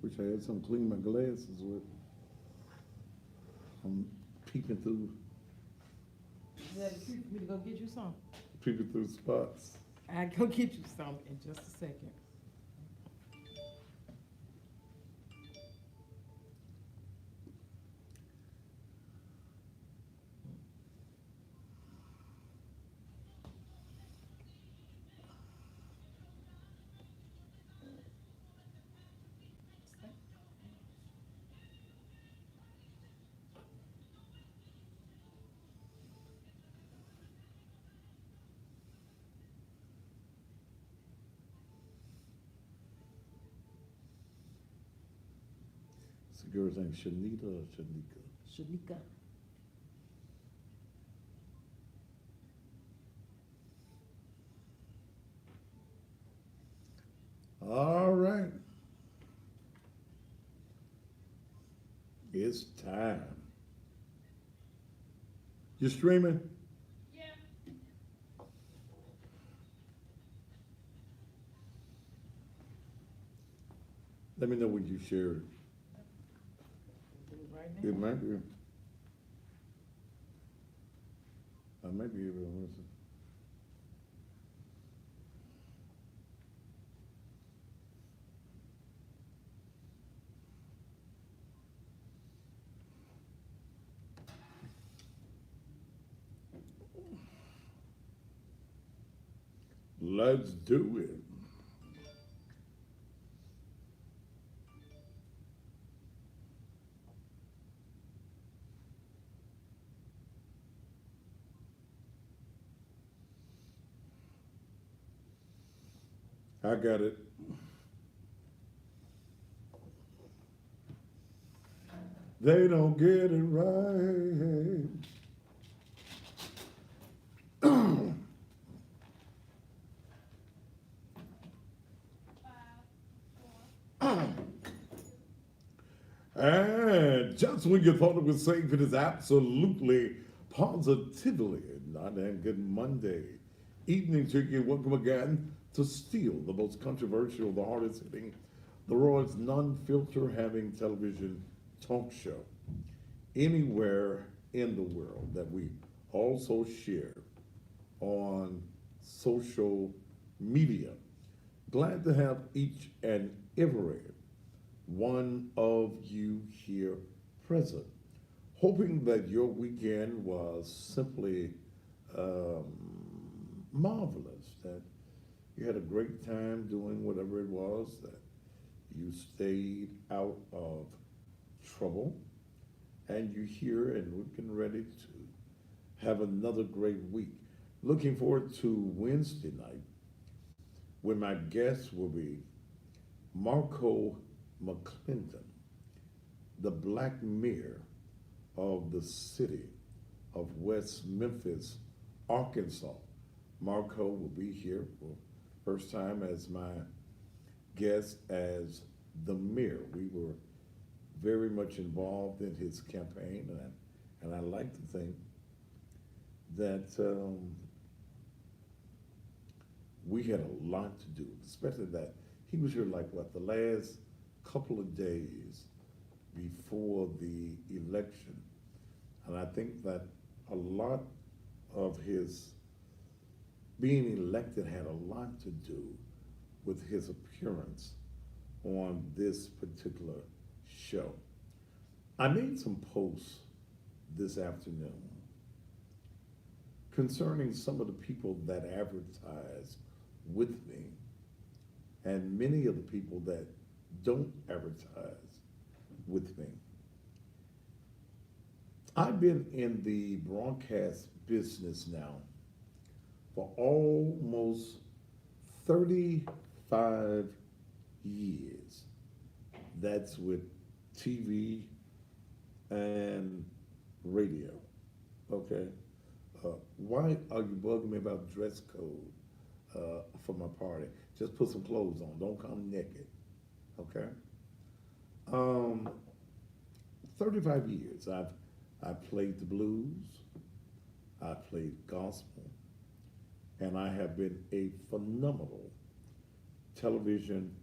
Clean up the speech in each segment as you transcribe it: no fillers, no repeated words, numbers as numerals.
Wish I had some clean my glasses with. I'm peeping through, You had a treat for me to go get you some. peeping through spots. I go get you some in just a second. It's a girl's name, Shanita or Shanika. Shanika. All right, it's time. You streaming? Let me know when you share it. Do it right It now. might be. I might be able to listen. Let's do it. I got it. They don't get it right. And just when you thought it was safe, it is absolutely, positively not. And good Monday evening to you. Welcome again to Steal, the most controversial, the hardest hitting, the rawest non-filter having television talk show anywhere in the world that we also share on social media. Glad to have each and every one of you here present. Hoping that your weekend was simply um, marvelous, that you had a great time doing whatever it was, that you stayed out of trouble, and you're here and we're getting ready to have another great week. Looking forward to Wednesday night when my guest will be Marco McClendon, the Black Mayor of the city of West Memphis, Arkansas. Marco will be here for first time as my guest as the mayor. We were very much involved in his campaign, and I like to think that we had a lot to do, especially that he was here like what, the last couple of days before the election. And I think that a lot of his being elected had a lot to do with his appearance on this particular show. I made some posts this afternoon concerning some of the people that advertise with me and many of the people that don't advertise with me. I've been in the broadcast business now for almost 35 years. That's with TV and radio. Okay? Why are you bugging me about dress code for my party? Just put some clothes on. Don't come naked. Okay? Um, 35 years. I played the blues. I played gospel. And I have been a phenomenal television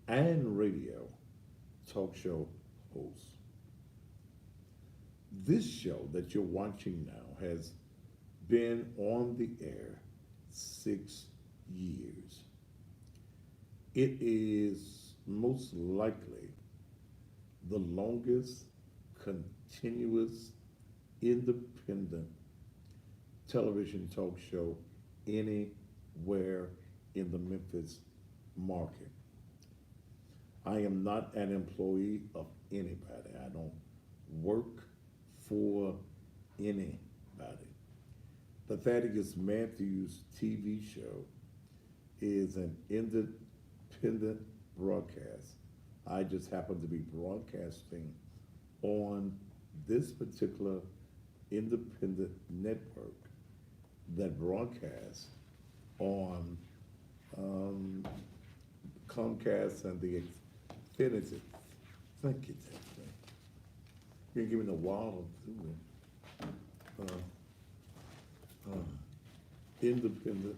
and radio talk show host. This show that you're watching now has been on the air 6 years. It is most likely the longest continuous independent television talk show anywhere in the Memphis market. I am not an employee of anybody. I don't work for anybody. The Thaddeus Matthews TV show is an independent broadcast. I just happen to be broadcasting on this particular independent network that broadcasts on Comcast and the Xfinity. Thank you, Tiffany. You're giving a wall of independent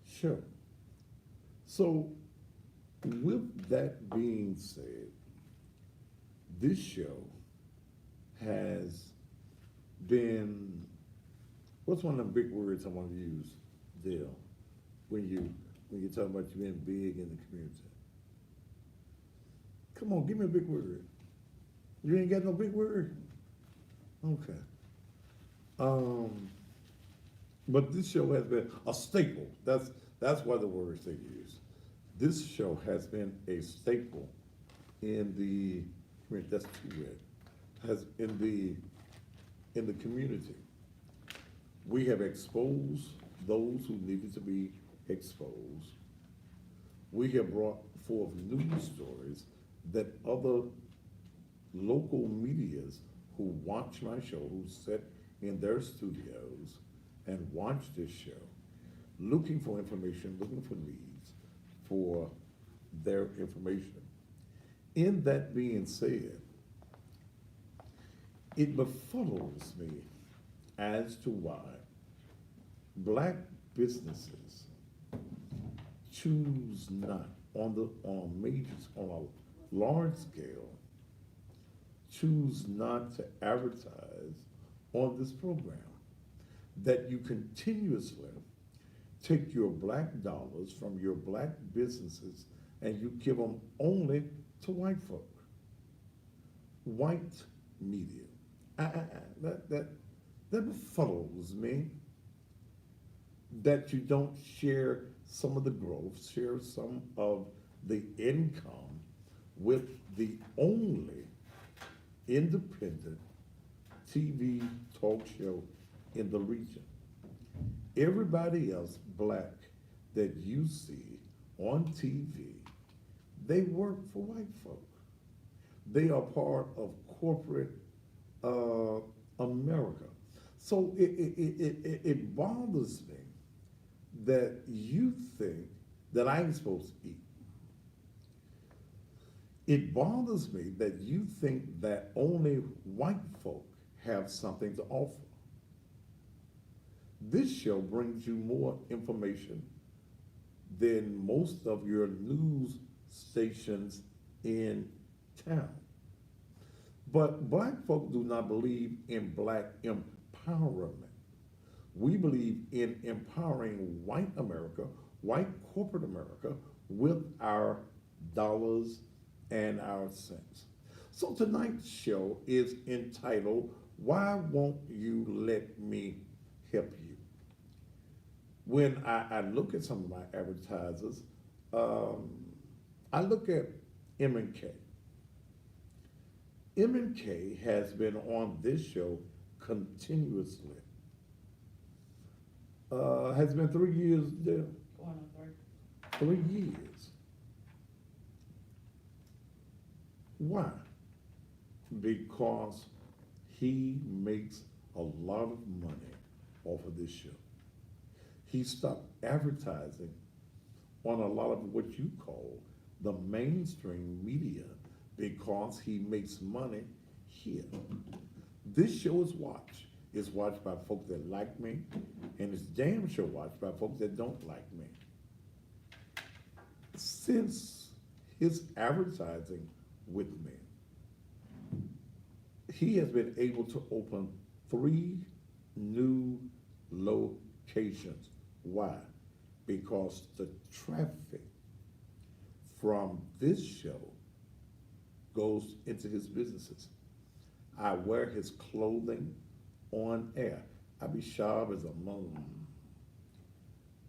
show. So, with that being said, this show has been, what's one of the big words I want to use, Dale, when you talk about you being big in the community? Come on, give me a big word. You ain't got no big word? Okay. But this show has been a staple. That's why the words they use. This show has been a staple in the, that's too red, has in the community. We have exposed those who needed to be exposed. We have brought forth news stories that other local medias who watch my show, who sit in their studios and watch this show, looking for information, looking for needs for their information. In that being said, it befuddles me as to why black businesses choose not on a large scale, choose not to advertise on this program. That you continuously take your black dollars from your black businesses and you give them only to white folk. White media. That befuddles me, that you don't share some of the growth, share some of the income with the only independent TV talk show in the region. Everybody else black that you see on TV, they work for white folk. They are part of corporate America. So it bothers me that you think that I'm supposed to eat. It bothers me that you think that only white folk have something to offer. This show brings you more information than most of your news stations in town. But black folk do not believe in black empowerment. We believe in empowering white America, white corporate America, with our dollars and our cents. So tonight's show is entitled, Why Won't You Let Me Help You? When I look at some of my advertisers, I look at M&K. M&K has been on this show continuously. Has been 3 years there. Going on 3. 3 years. Why? Because he makes a lot of money off of this show. He stopped advertising on a lot of what you call the mainstream media because he makes money here. This show is watched. It's watched by folks that like me, and it's damn sure watched by folks that don't like me. Since his advertising with me. He has been able to open 3 new locations. Why? Because the traffic from this show goes into his businesses. I wear his clothing on air. I be sharp as a moon.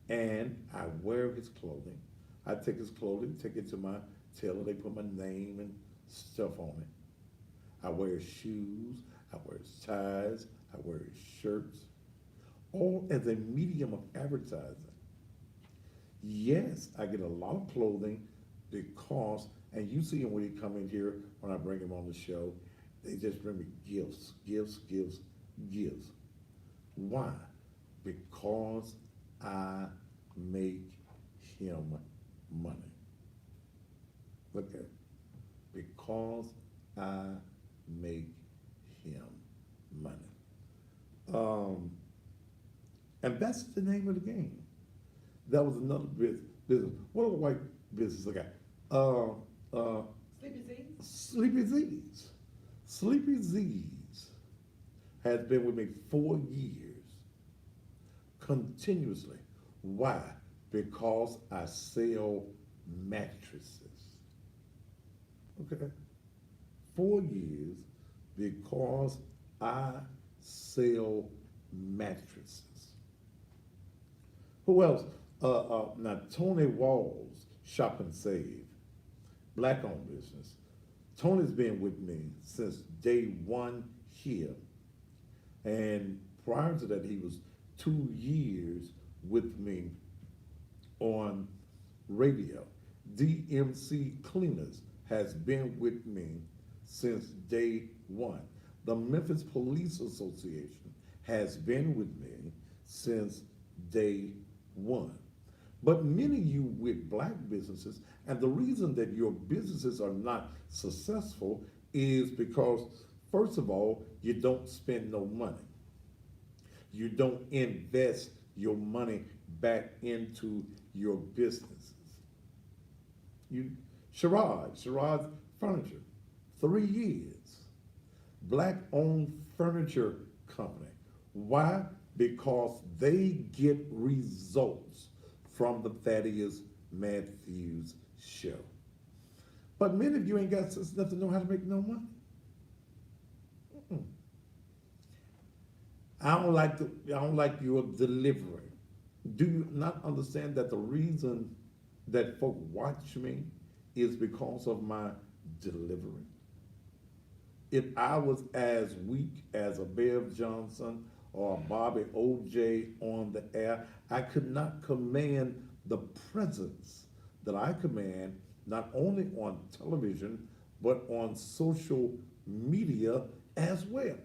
And I wear his clothing. I take his clothing, take it to my tailor, they put my name and stuff on it. I wear his shoes, I wear his ties, I wear his shirts, all as a medium of advertising. Yes, I get a lot of clothing because, and you see him when he come in here, when I bring him on the show, they just bring me gifts, gifts, gifts, gifts. Why? Because I make him money. Okay? Because I make him money. And that's the name of the game. That was another business. What other white business I got? Sleepy Z's? Sleepy Z's. Sleepy Z's has been with me 4 years continuously. Why? Because I sell mattresses. Okay? 4 years because I sell mattresses. Who else? Now, Tony Walls, Shop and Save, black-owned business. Tony's been with me since day one here. And prior to that, he was 2 years with me on radio. DMC Cleaners has been with me since day one. The Memphis Police Association has been with me since day one. But many of you with black businesses, and the reason that your businesses are not successful is because, first of all, you don't spend no money. You don't invest your money back into your businesses. Sherrod's Furniture, 3 years. Black-owned furniture company. Why? Because they get results from the Thaddeus Matthews show. But many of you ain't got sense enough to know how to make no money. I don't like your delivery. Do you not understand that the reason that folk watch me is because of my delivery? If I was as weak as a Bev Johnson or a Bobby OJ on the air, I could not command the presence that I command, not only on television, but on social media as well.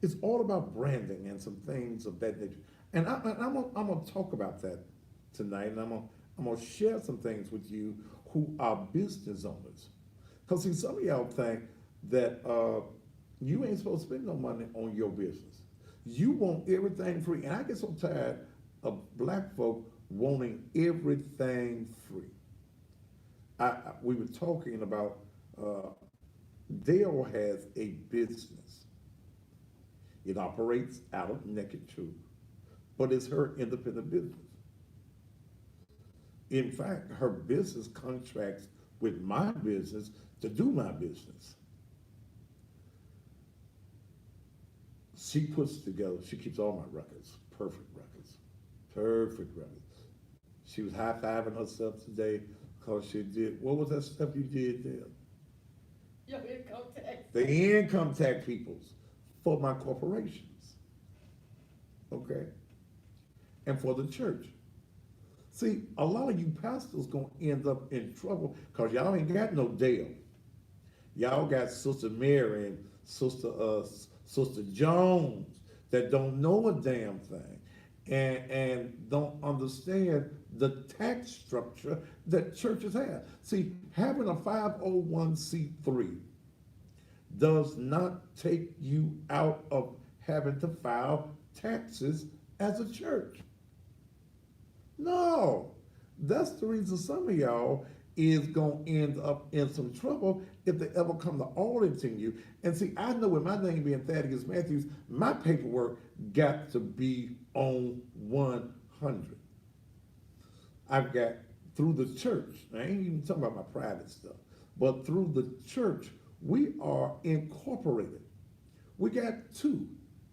It's all about branding and some things of that nature. And I'm gonna talk about that tonight, and I'm gonna share some things with you who are business owners. Because see, some of y'all think that you ain't supposed to spend no money on your business. You want everything free. And I get so tired of black folk wanting everything free. We were talking about, Dale has a business. It operates out of Naked Truth, but it's her independent business. In fact, her business contracts with my business to do my business. She puts together, she keeps all my records, perfect records. She was high-fiving herself today because she did, what was that stuff you did there? Your income tax. The income tax peoples for my corporations, okay? And for the church. See, a lot of you pastors gonna end up in trouble because y'all ain't got no Dale. Y'all got Sister Mary and Sister Jones that don't know a damn thing and don't understand the tax structure that churches have. See, having a 501c3 does not take you out of having to file taxes as a church. No, that's the reason some of y'all is gonna end up in some trouble if they ever come to auditing you. And see, I know with my name being Thaddeus Matthews, my paperwork got to be on 100. I've got through the church, I ain't even talking about my private stuff, but through the church, we are incorporated. We got two,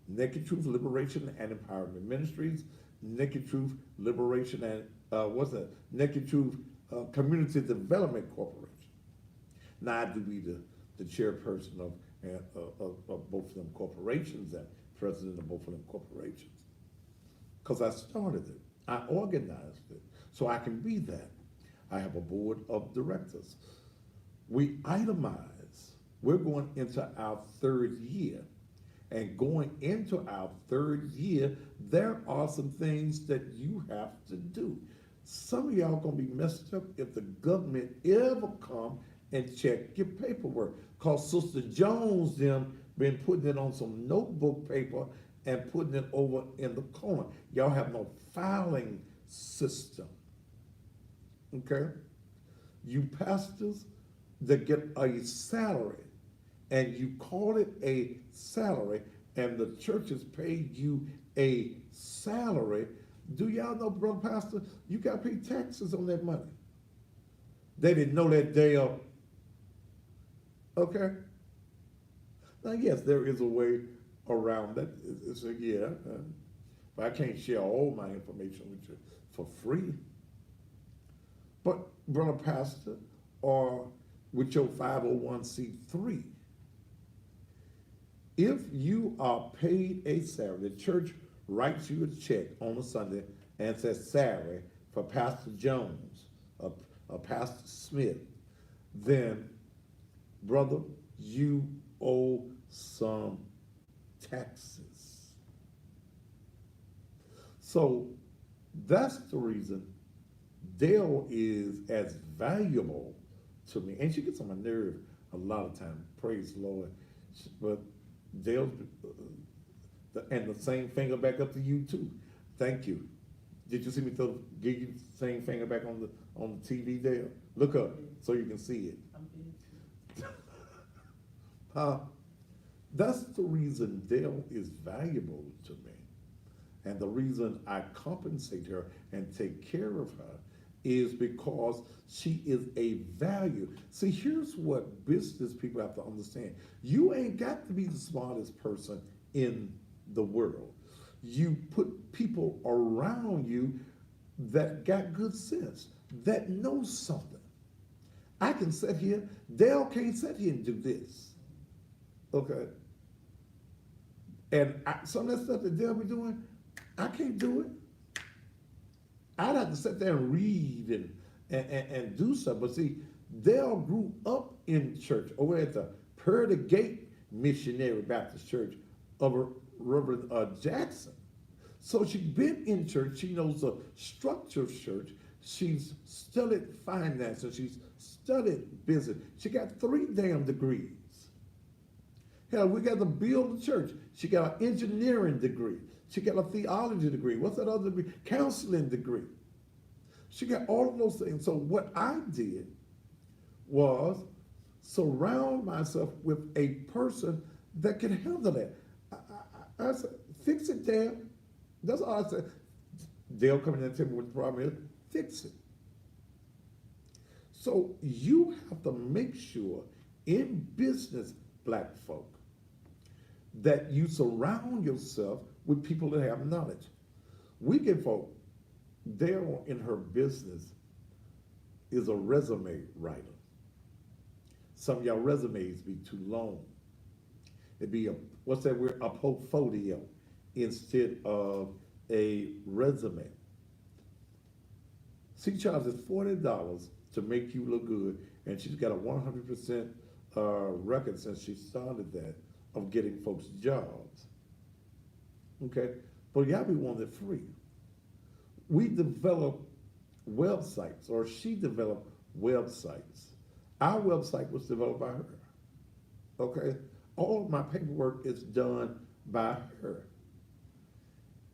Naked Truth Liberation and Empowerment Ministries, Naked Truth Liberation and, Naked Truth Community Development Corporation. Now I do be the chairperson of both of them corporations and president of both of them corporations. Because I started it, I organized it, so I can be that. I have a board of directors. We itemize. We're going into our third year. And going into our third year, there are some things that you have to do. Some of y'all gonna be messed up if the government ever come and check your paperwork. Cause Sister Jones them been putting it on some notebook paper and putting it over in the corner. Y'all have no filing system. Okay? You pastors that get a salary and you call it a salary and the churches paid you a salary, do y'all know, brother pastor, you got to pay taxes on that money. They didn't know that day up. Okay? Now, yes, there is a way around that. It's a, yeah, but I can't share all my information with you for free. But, brother pastor, or with your 501c3, if you are paid a salary, the church writes you a check on a Sunday and says salary for Pastor Jones or Pastor Smith, then, brother, you owe some taxes. So that's the reason Dale is as valuable to me. And she gets on my nerve a lot of times, praise the Lord. But Dale, and the same finger back up to you too. Thank you. Did you see me give you the same finger back on the TV, Dale? Look up so you can see it. That's the reason Dale is valuable to me. And the reason I compensate her and take care of her is because she is a value. See, here's what business people have to understand. You ain't got to be the smartest person in the world. You put people around you that got good sense, that know something. I can sit here, Dale can't sit here and do this. Okay? And some of that stuff that Dale be doing, I can't do it. I'd have to sit there and read and do something. But see, Dale grew up in church over at the Purdy Gate Missionary Baptist Church of Reverend Jackson. So she's been in church. She knows the structure of church. She's studied finance and she's studied business. She got 3 damn degrees. Hell, we got to build the church. She got an engineering degree. She got a theology degree. What's that other degree? Counseling degree. She got all of those things. So what I did was surround myself with a person that can handle that. I said, fix it, Dale. That's all I said. Dale coming in and tell me what the problem is. Fix it. So you have to make sure in business, black folk, that you surround yourself with people that have knowledge. Weekend folk, Dale in her business is a resume writer. Some of y'all resumes be too long. It'd be what's that word? A portfolio instead of a resume. She charges $40 to make you look good, and she's got a 100% record since she started that of getting folks jobs. Okay, but y'all be wanting it free. We develop websites, or she developed websites. Our website was developed by her. Okay, all of my paperwork is done by her.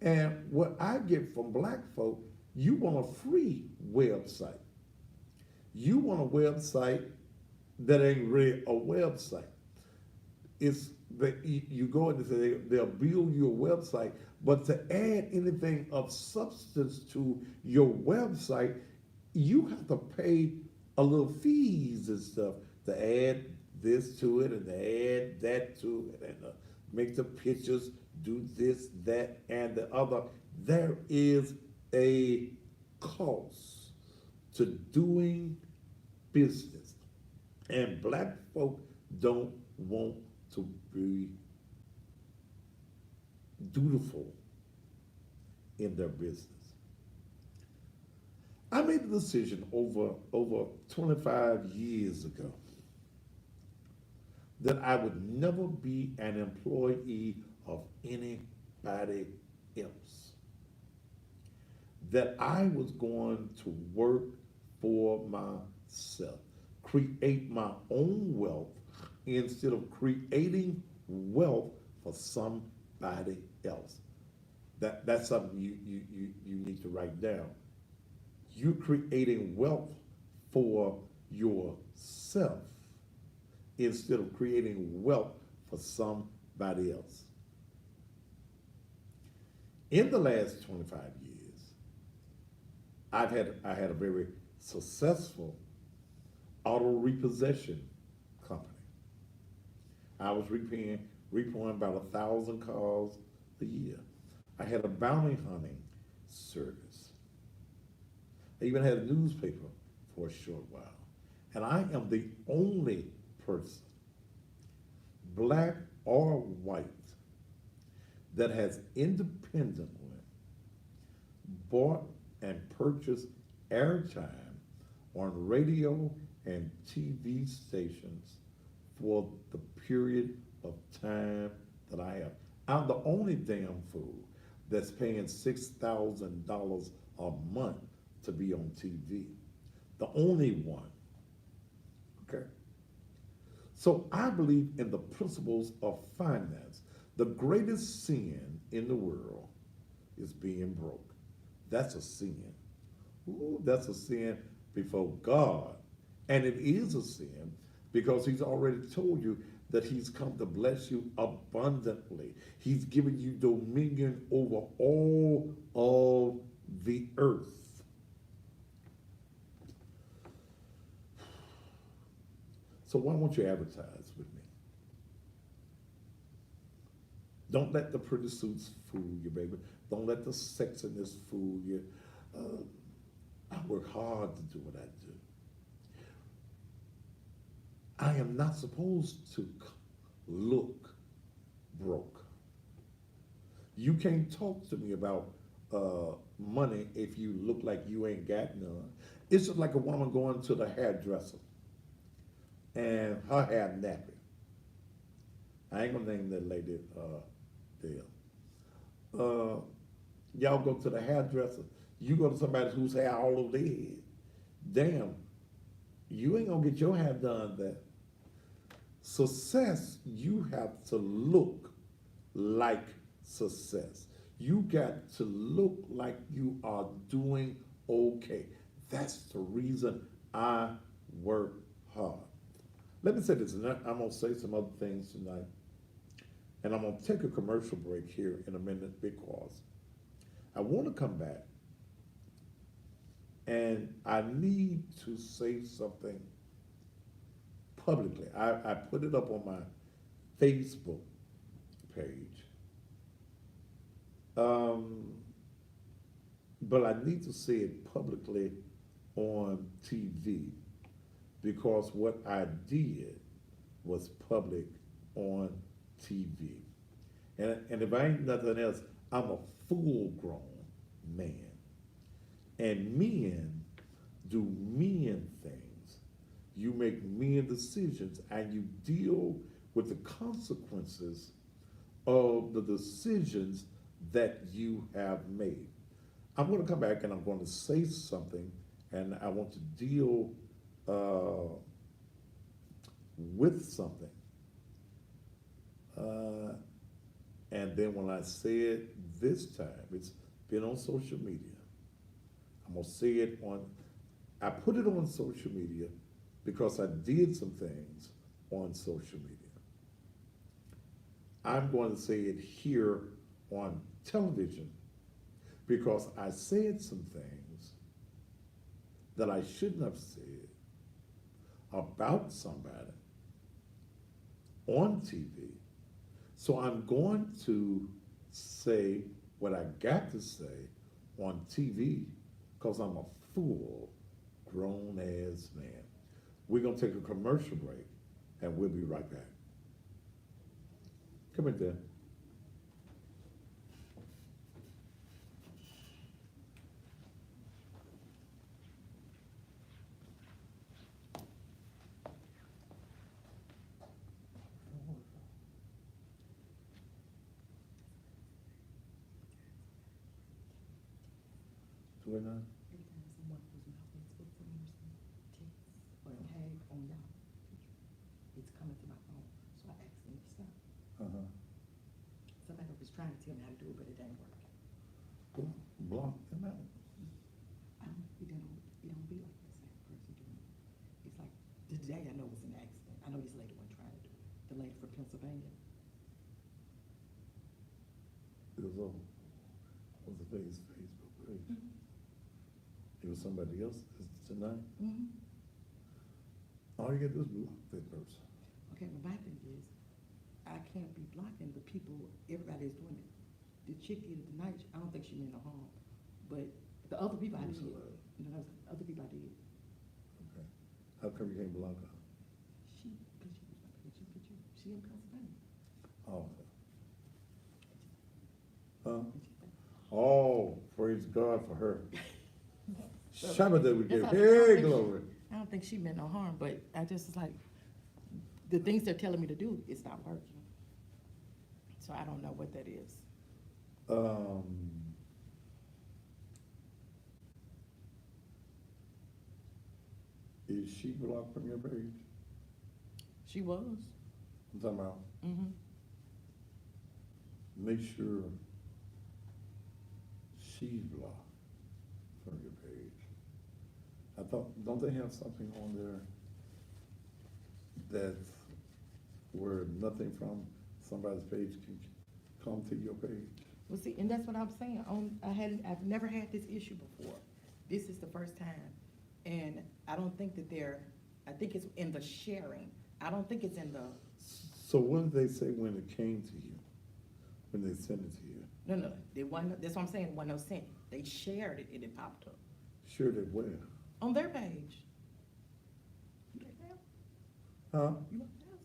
And what I get from black folk, you want a free website. You want a website that ain't really a website. It's that you go in and say they'll build you a website, but to add anything of substance to your website, you have to pay a little fees and stuff to add this to it and to add that to it and make the pictures do this, that, and the other. There is a cost to doing business, and black folk don't want to be dutiful in their business. I made a decision over 25 years ago that I would never be an employee of anybody else. That I was going to work for myself, create my own wealth instead of creating wealth for somebody else. That's something you need to write down. You're creating wealth for yourself instead of creating wealth for somebody else. In the last 25 years, I had a very successful auto repossession company. I was repoing about 1,000 cars a year. I had a bounty hunting service. I even had a newspaper for a short while. And I am the only person, black or white, that has independently bought and purchased airtime on radio and TV stations for the period of time that I have. I'm the only damn fool that's paying $6,000 a month to be on TV. The only one. Okay? So I believe in the principles of finance. The greatest sin in the world is being broke. That's a sin. Ooh, that's a sin before God. And it is a sin because he's already told you that he's come to bless you abundantly. He's given you dominion over all of the earth. So why won't you advertise with me? Don't let the pretty suits fool you, baby. Don't let the sexiness fool you. I work hard to do what I do. I am not supposed to look broke. You can't talk to me about money if you look like you ain't got none. It's just like a woman going to the hairdresser and her hair nappy. I ain't gonna name that lady there. Y'all go to the hairdresser. You go to somebody whose hair all over their head. Damn, you ain't gonna get your hair done there. Success, you have to look like success. You got to look like you are doing okay. That's the reason I work hard. Let me say this, and I'm gonna say some other things tonight. And I'm gonna take a commercial break here in a minute because I wanna come back and I need to say something publicly. I put it up on my Facebook page. But I need to say it publicly on TV because what I did was public on TV. And if I ain't nothing else, I'm a full-grown man. And men do men things. You make men decisions and you deal with the consequences of the decisions that you have made. I'm going to come back and I'm going to say something, and I want to deal with something. And then when I say it this time, it's been on social media. I'm going to say it on I put it on social media because I did some things on social media. I'm going to say it here on television because I said some things that I shouldn't have said about somebody on TV. So I'm going to say what I got to say on TV because I'm a full grown ass man. We're gonna take a commercial break and we'll be right back. Come in there. Do it now? Every time someone who's not Facebook for me or something, text or a tag on y'all, it's coming to my phone, so I asked them to stop. Uh-huh. Somebody was trying to tell me how to do it, but it ain't working. Well, block them out. It don't be like the same person doing it. It's like, today I know it's an accident. I know this lady wasn't trying to do it. The lady from Pennsylvania. It was on, what's the Facebook page? It was somebody else tonight. Mm-hmm. All you gotta do is block that person. Okay, but my thing is, I can't be blocking the people, everybody is doing it. The chick did it tonight, I don't think she meant no harm, but the other people I did, you know, other people I did. Okay. How come you can't block her? She, cause she was my picture, she in Pennsylvania. Oh. Huh? Oh, praise God for her. Shabbat that we give. That's how- Hey, glory. I don't think she meant no harm, but I just was like, the things they're telling me to do, it's not working. So I don't know what that is. Is she blocked from your page? She was. I'm talking about, Mm-hmm. make sure she's blocked from your page. I thought, don't they have something on there that's where nothing from somebody's page can come to your page? Well, see, and that's what I'm saying, I've never had this issue before. This is the first time, and I don't think that I think it's in the sharing. I don't think it's in the, So what did they say when it came to you, when they sent it to you? no, they wasn't, that's what I'm saying, wasn't no sent. They shared it and it popped up Sure they were. on their page. You like that? Huh? You like that?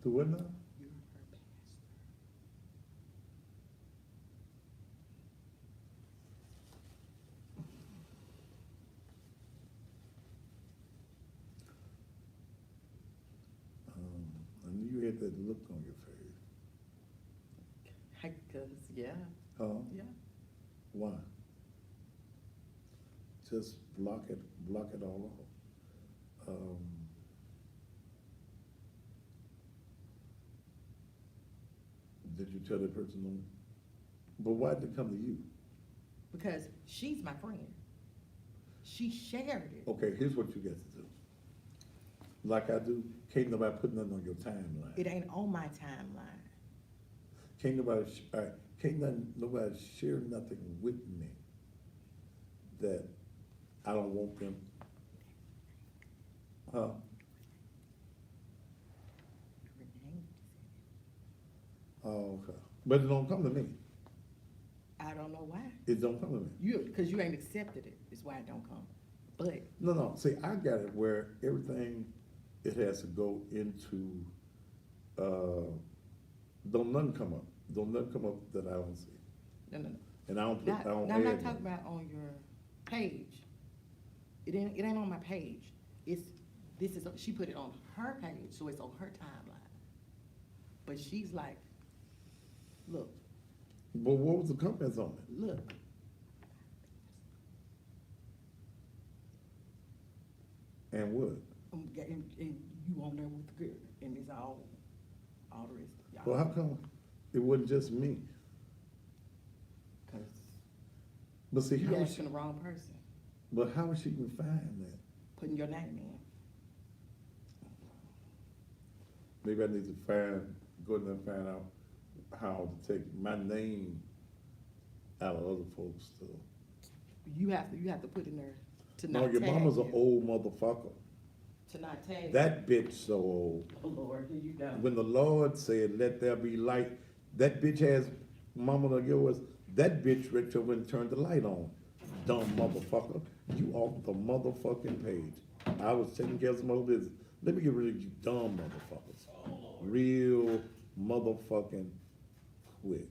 Do what now? You're her pastor. I knew you had that look on your face. Cause, yeah, Huh? yeah. Why? Just block it all off. Did you tell that person no? But why did it come to you? Because she's my friend. She shared it. Okay, here's what you got to do. Like I do, can't nobody put nothing on your timeline. It ain't on my timeline. Can't nobody, nobody share nothing with me that I don't want them. Huh? Oh, okay. But it don't come to me. I don't know why. It don't come to me. Because you ain't accepted it, is why it don't come. But, No, see, I got it where everything, it has to go into, don't none come up. Don't none come up that I don't see. no. And I don't put, Now, I don't now I'm not add talking nothing. about on your page. It ain't on my page. She put it on her page, so it's on her timeline. But she's like, look, But what was the comments on it? look. And what? And you on there with the girl, and it's all the rest of y'all. Well, how come it wasn't just me? Cause But see, you how was asking the wrong person. But how is she gonna find that? Putting your name in. Maybe I need to go in there and find out how to take my name out of other folks too. You have to put in there to No, not your tag mama's an you. old motherfucker. To not tag. That bitch so old. Oh, Lord, here you go. When the Lord said, let there be light, that bitch has, mama of yours, that bitch reached over and turned the light on. Dumb motherfucker. You off the motherfucking page. I was taking care of some other business. Let me get rid of you dumb motherfuckers. Real motherfucking quick.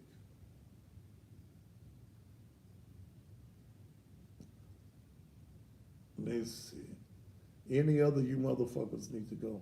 Let's see. Any other you motherfuckers need to go?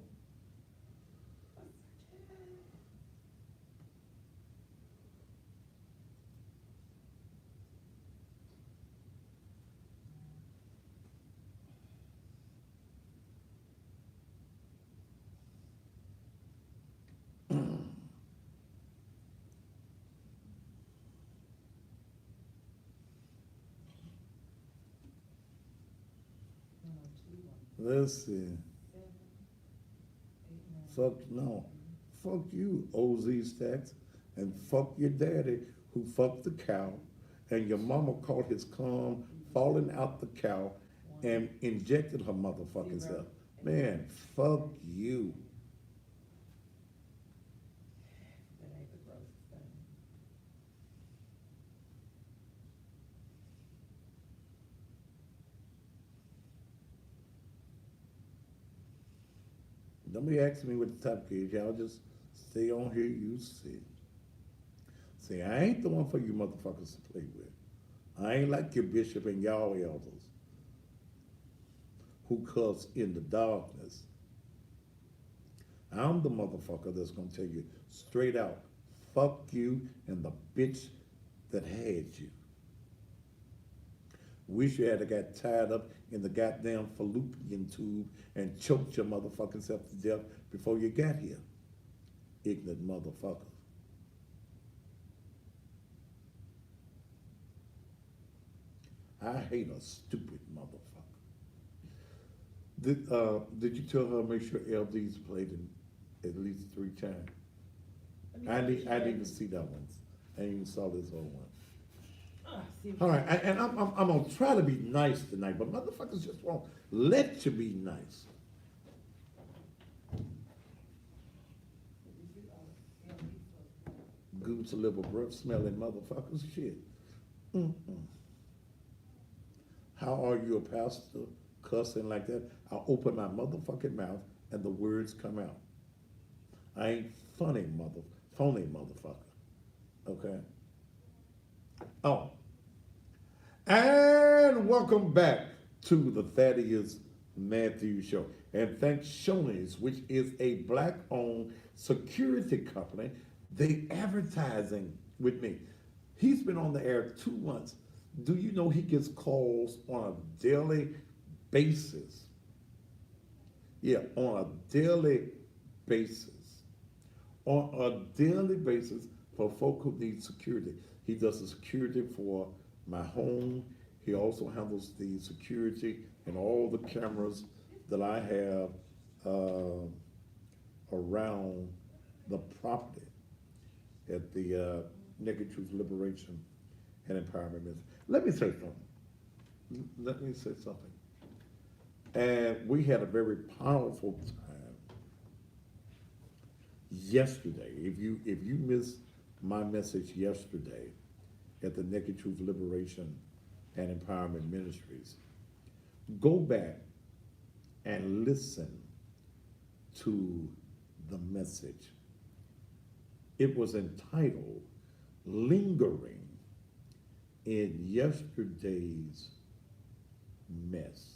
Let's see. Fuck no. Fuck you, OZ Stacks, and fuck your daddy who fucked the cow, and your mama caught his cum falling out the cow and injected her motherfucking self. Man, fuck you. That ain't the grossest thing. Don't be asking me what the top is. Y'all just stay on here, you see. See, I ain't the one for you motherfuckers to play with. I ain't like your bishop and y'all elders who cuss in the darkness. I'm the motherfucker that's gonna tell you straight out, fuck you and the bitch that had you. Wish you had got tied up in the goddamn fallopian tube and choked your motherfucking self to death before you got here. Ignorant motherfucker. I hate a stupid motherfucker. Did you tell her make sure LD's played in at least 3 times? I didn't even see that one. I ain't even saw this whole one. All right, and I'm gonna try to be nice tonight, but motherfuckers just won't let you be nice. Goose liver breath smelling motherfuckers, shit. Mm-mm. How are you a pastor cussing like that? I'll open my motherfucking mouth and the words come out. I ain't phony motherfucker. Okay? Oh. And welcome back to the Thaddeus Matthews Show. And thanks Shoney's, which is a black-owned security company. They advertising with me. He's been on the air 2 months. Do you know he gets calls on a daily basis? Yeah, on a daily basis. On a daily basis for folk who need security. He does the security for my home. He also handles the security and all the cameras that I have around the property at the Naked Truth Liberation and Empowerment Ministry. Let me say something. And we had a very powerful time yesterday. If you missed my message yesterday at the Naked Truth Liberation and Empowerment Ministries, go back and listen to the message. It was entitled Lingering in Yesterday's Mess.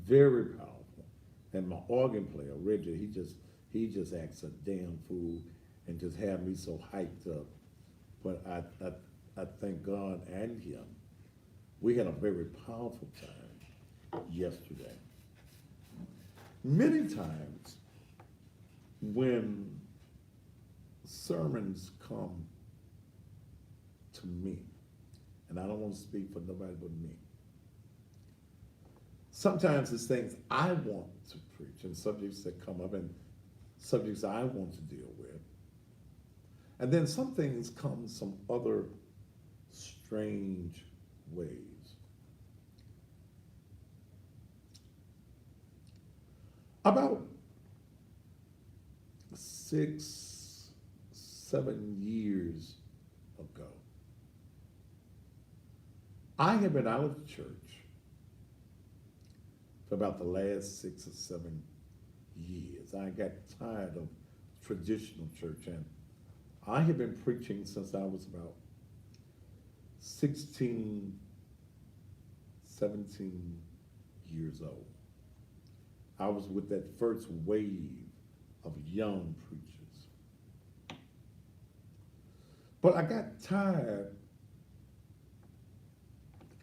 Very powerful. And my organ player, Reggie, he just acts a damn fool and just had me so hyped up. But I thank God and him. We had a very powerful time yesterday. Many times when sermons come to me, and I don't want to speak for nobody but me, sometimes it's things I want to preach and subjects that come up and subjects I want to deal with. And then some things come some other strange ways. About 6, 7 years ago, I have been out of church for about the last 6 or 7 years. I got tired of traditional church, and I have been preaching since I was about 16, 17 years old. I was with that first wave of young preachers. But I got tired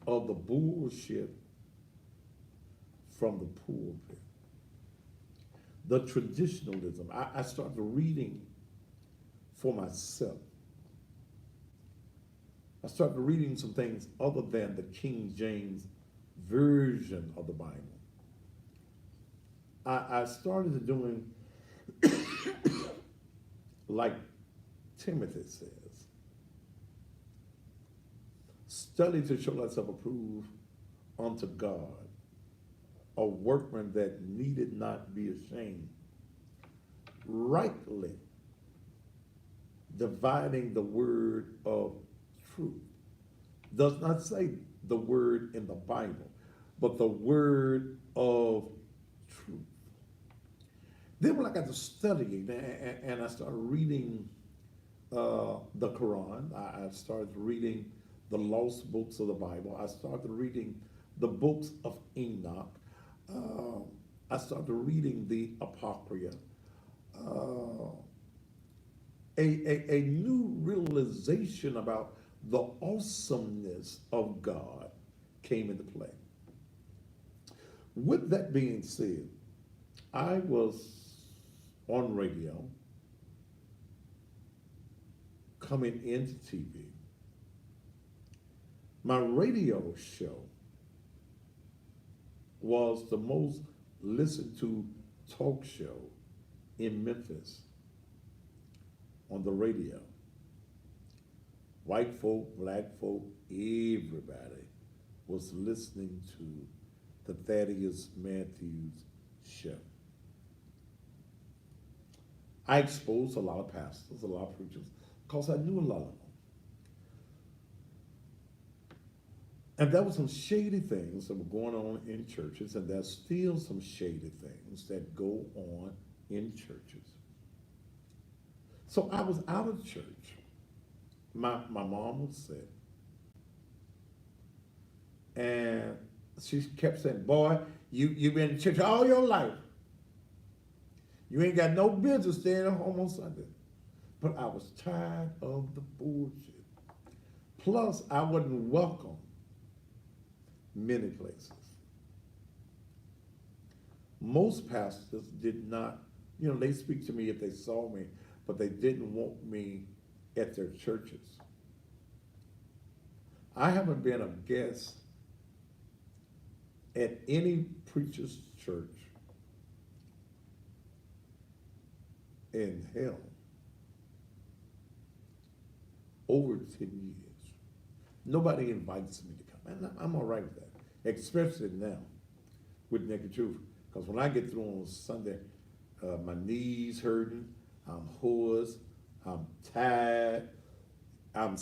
of the bullshit from the pulpit, the traditionalism. I started reading for myself. I started reading some things other than the King James version of the Bible. I started doing like Timothy says, study to show thyself approved unto God, a workman that needed not be ashamed, rightly dividing the word of truth. Does not say the word in the Bible, but the word of truth. Then when I got to studying and I started reading the Quran, I started reading the lost books of the Bible, I started reading the books of Enoch, I started reading the Apocrypha. A new realization about the awesomeness of God came into play. With that being said, I was on radio, coming into TV. My radio show was the most listened to talk show in Memphis on the radio. White folk, black folk, everybody was listening to the Thaddeus Matthews show. I exposed a lot of pastors, a lot of preachers, because I knew a lot of them. And there were some shady things that were going on in churches, and there's still some shady things that go on in churches. So I was out of church. My mom was sick. And she kept saying, boy, you've been in church all your life. You ain't got no business staying at home on Sunday. But I was tired of the bullshit. Plus, I wasn't welcome many places. Most pastors did not, they speak to me if they saw me, but they didn't want me at their churches. I haven't been a guest at any preacher's church in hell over 10 years. Nobody invites me to come. And I'm all right with that, especially now with Naked Truth. Because when I get through on Sunday, my knees hurting, I'm hoarse, I'm tired, I'm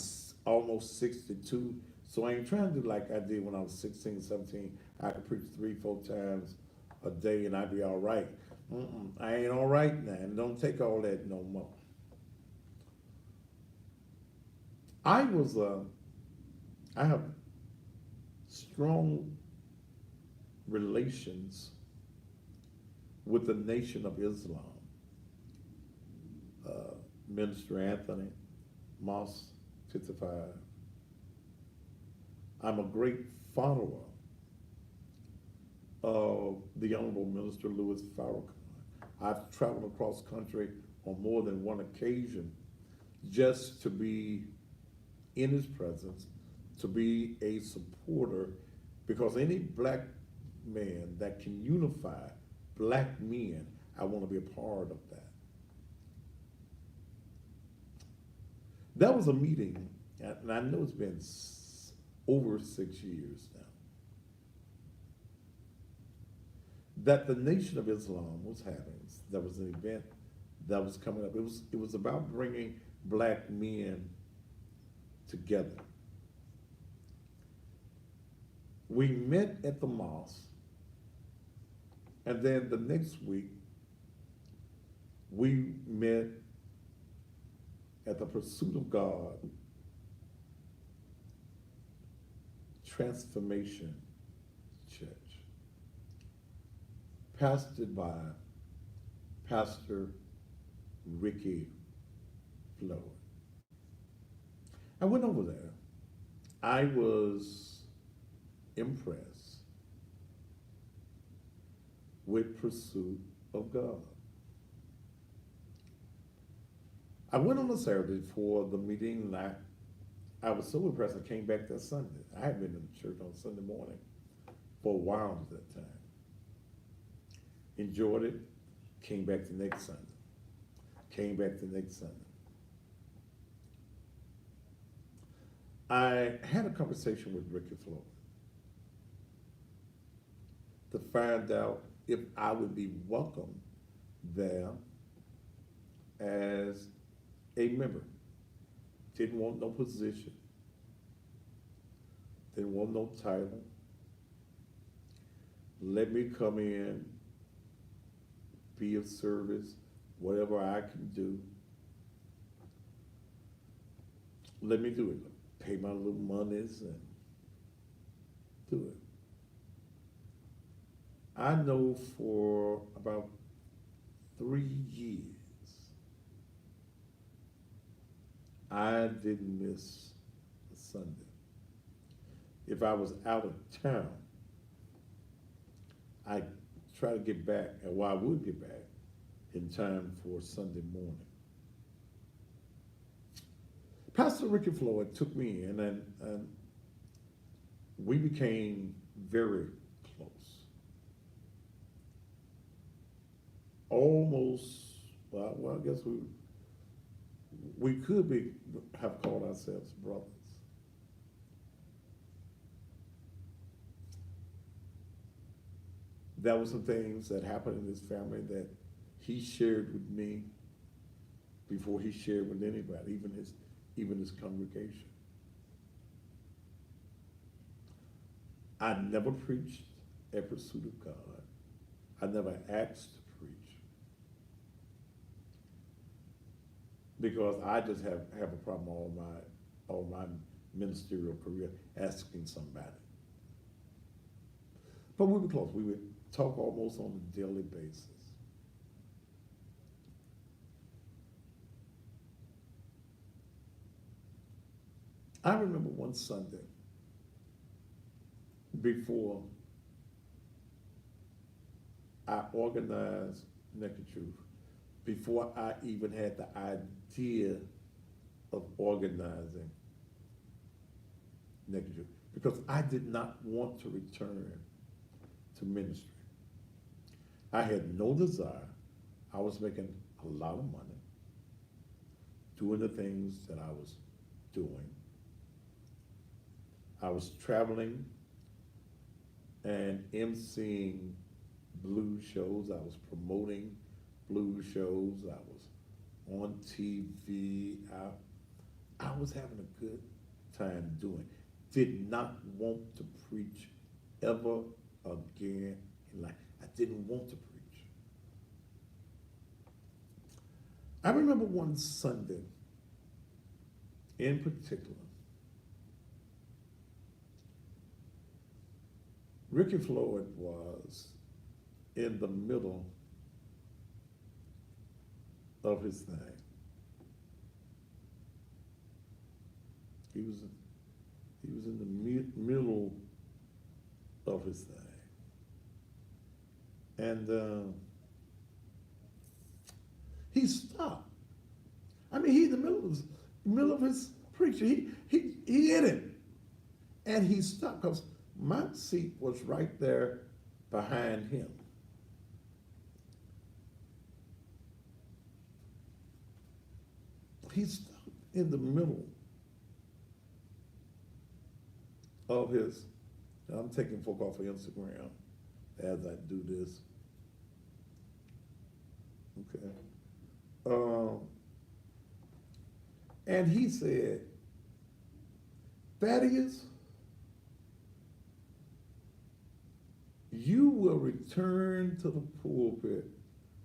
almost 62. So I ain't trying to do like I did when I was 16, 17. I could preach 3-4 times a day and I'd be all right. I ain't all right now, and don't take all that no more. I have strong relations with the Nation of Islam. Minister Anthony, Mosque 55. I'm a great follower of the Honorable Minister Louis Farrakhan. I've traveled across country on more than one occasion just to be in his presence, to be a supporter, because any black man that can unify black men, I want to be a part of that. That was a meeting, and I know it's been over 6 years now, that the Nation of Islam was having. There was an event that was coming up. It was about bringing black men together. We met at the mosque, and then the next week, we met at the Pursuit of God Transformation Church, pastored by Pastor Ricky Floyd. I went over there. I was impressed with Pursuit of God. I went on a Saturday for the meeting, and I was so impressed I came back that Sunday. I hadn't been in the church on Sunday morning for a while at that time. Enjoyed it, came back the next Sunday. Came back the next Sunday. I had a conversation with Ricky Floyd to find out if I would be welcome there as a member. Didn't want no position. Didn't want no title. Let me come in, be of service, whatever I can do. Let me do it. Pay my little monies and do it. I know for about 3 years, I didn't miss a Sunday. If I was out of town, I try to get back, and I would get back in time for Sunday morning. Pastor Ricky Floyd took me in, and we became very close. Almost, well, I guess we could have called ourselves brothers. There were some things that happened in his family that he shared with me before he shared with anybody, even his congregation. I never preached a Pursuit of God. I never asked to preach, because I just have a problem all my ministerial career asking somebody. But we were close. We would talk almost on a daily basis. I remember one Sunday before I organized Naked Truth, before I even had the idea of organizing Naked Truth, because I did not want to return to ministry. I had no desire. I was making a lot of money doing the things that I was doing. I was traveling and emceeing blues shows. I was promoting blues shows. I was on TV. I was having a good time doing. Did not want to preach ever again in life. I didn't want to preach. I remember one Sunday in particular, Ricky Floyd was in the middle of his thing. He was in the middle of his thing. And he stopped. I mean, he's in the middle of his preacher. He hit him. And he stopped because my seat was right there behind him. He's in the middle of his, I'm taking folk off of Instagram as I do this. Okay. And he said, Thaddeus, you will return to the pulpit.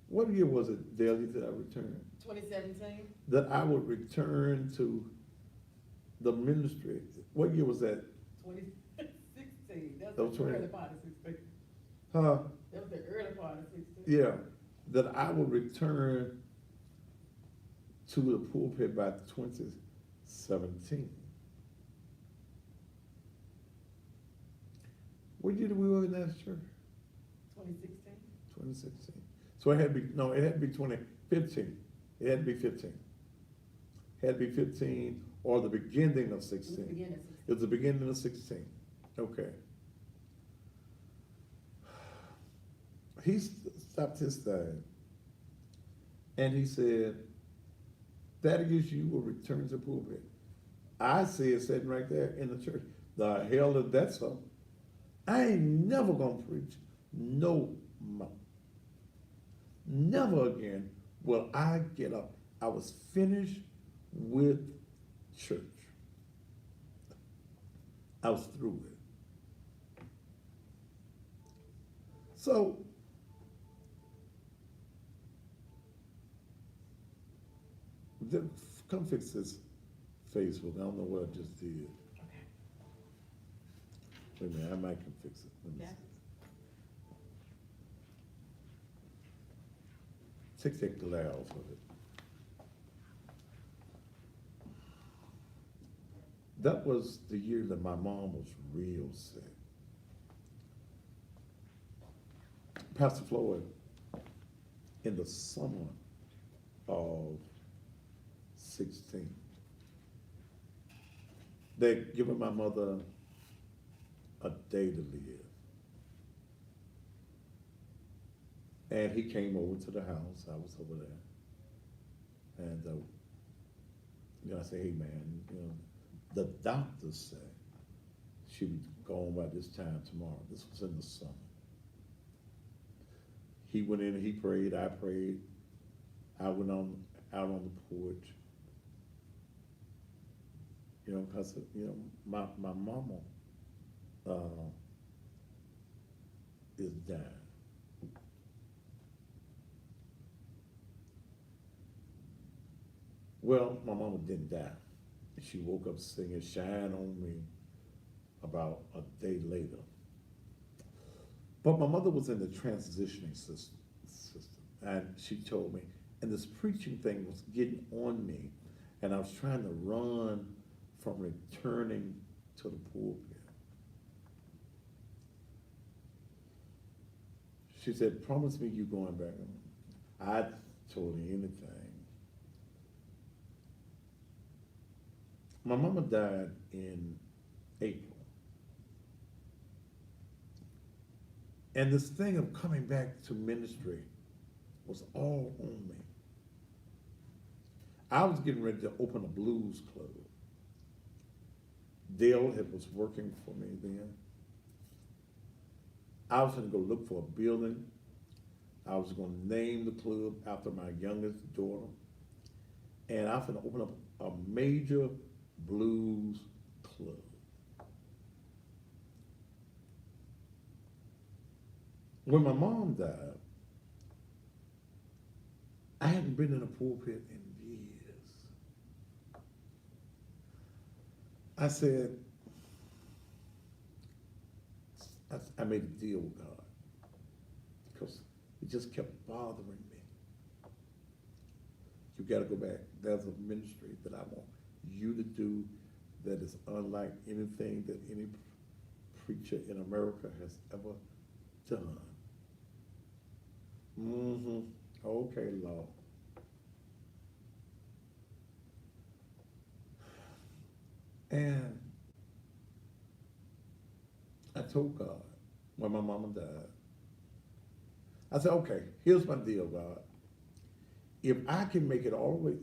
What year was it, Dale, you said I returned? 2017? That I would return to the ministry. What year was that? 2016. That That was was the 20 early part of 16. Huh? That was the early part of 16. Yeah, that I would return to the pulpit by 2017. What year did we were in that church? 2016? 2016. So it had to be, no, it had to be 2015. It had to be 15. It had to be 15 or the beginning of 16. It was the beginning of 16. It was the beginning of 16. Okay. He stopped his thing and he said, Thaddeus, you will return to the pulpit. I said, sitting right there in the church, the hell is that so? I ain't never gonna preach no more. Never again will I get up. I was finished with church. I was through with it. So, come fix this Facebook. I don't know what I just did. Okay. Wait a minute, I might can fix it. Let me Yeah. see. Take that glare off of it. That was the year that my mom was real sick. Pastor Floyd, in the summer of 16, they given my mother a day to live. And he came over to the house. I was over there. And I said, hey man, the doctors said she would go on by this time tomorrow. This was in the summer. He went in, he prayed, I prayed. I went out on the porch. Because, my mama is dying. Well, my mama didn't die. She woke up singing Shine On Me about a day later. But my mother was in the transitioning system. And she told me, and this preaching thing was getting on me, and I was trying to run from returning to the pulpit. She said, promise me you going back. I told her anything. My mama died in April. And this thing of coming back to ministry was all on me. I was getting ready to open a blues club. Dale was working for me then. I was going to go look for a building. I was going to name the club after my youngest daughter. And I was going to open up a major blues club. When my mom died, I hadn't been in a pulpit in years. I said, I made a deal with God because it just kept bothering me. You got to go back. There's a ministry that I want you to do that is unlike anything that any preacher in America has ever done. Okay, Lord. And I told God when my mama died, I said, okay, here's my deal, God. If I can make it all the way,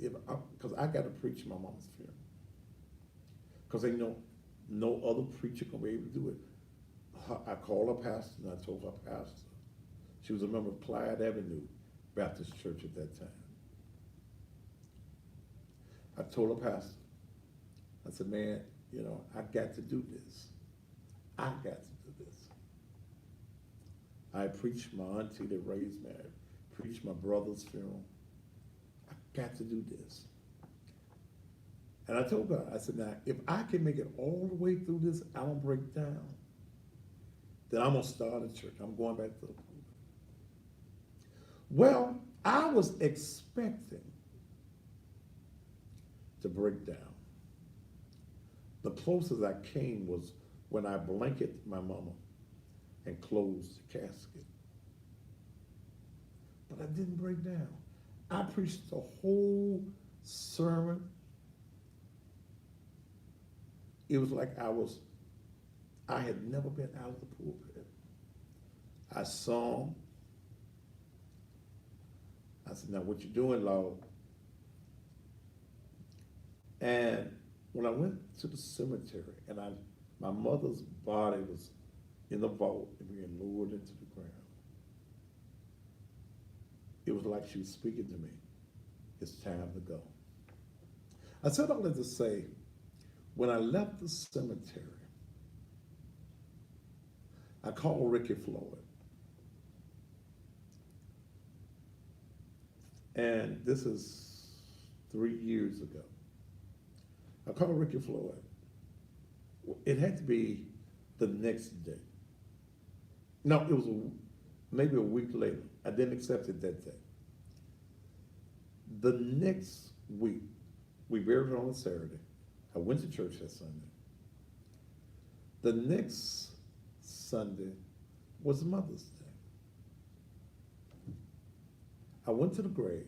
because I got to preach my mama's funeral, because they know no other preacher can be able to do it. I called her pastor and I told her pastor. She was a member of Clyde Avenue Baptist Church at that time. I told her pastor, I said, man, you know, I got to do this. I got to do this. I preached my auntie that raised me. I preached my brother's funeral. I got to do this. And I told God, I said, now, if I can make it all the way through this, I don't break down, then I'm going to start a church. I'm going back to the pulpit. Well, I was expecting to break down. The closest I came was when I blanketed my mama and closed the casket. But I didn't break down. I preached the whole sermon. It was like I had never been out of the pulpit. I sung. I said, now what you doing, Lord? And when I went to the cemetery and my mother's body was in the vault and being lowered into the ground, it was like she was speaking to me. It's time to go. I said all that to say, when I left the cemetery, I called Ricky Floyd. And this is 3 years ago. I called Ricky Floyd. It had to be the next day. No, it was maybe a week later. I didn't accept it that day. The next week, we buried her on a Saturday. I went to church that Sunday. The next Sunday was Mother's Day. I went to the grave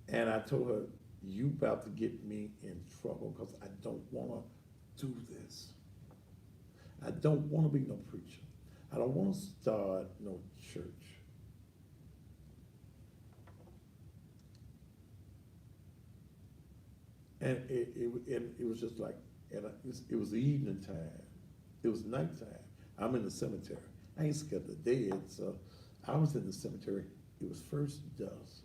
and I told her, you about to get me in trouble because I don't want to do this. I don't want to be no preacher. I don't want to start no church. And it was just like, it was the evening time. It was nighttime. I'm in the cemetery. I ain't scared of the dead, so I was in the cemetery. It was first dusk.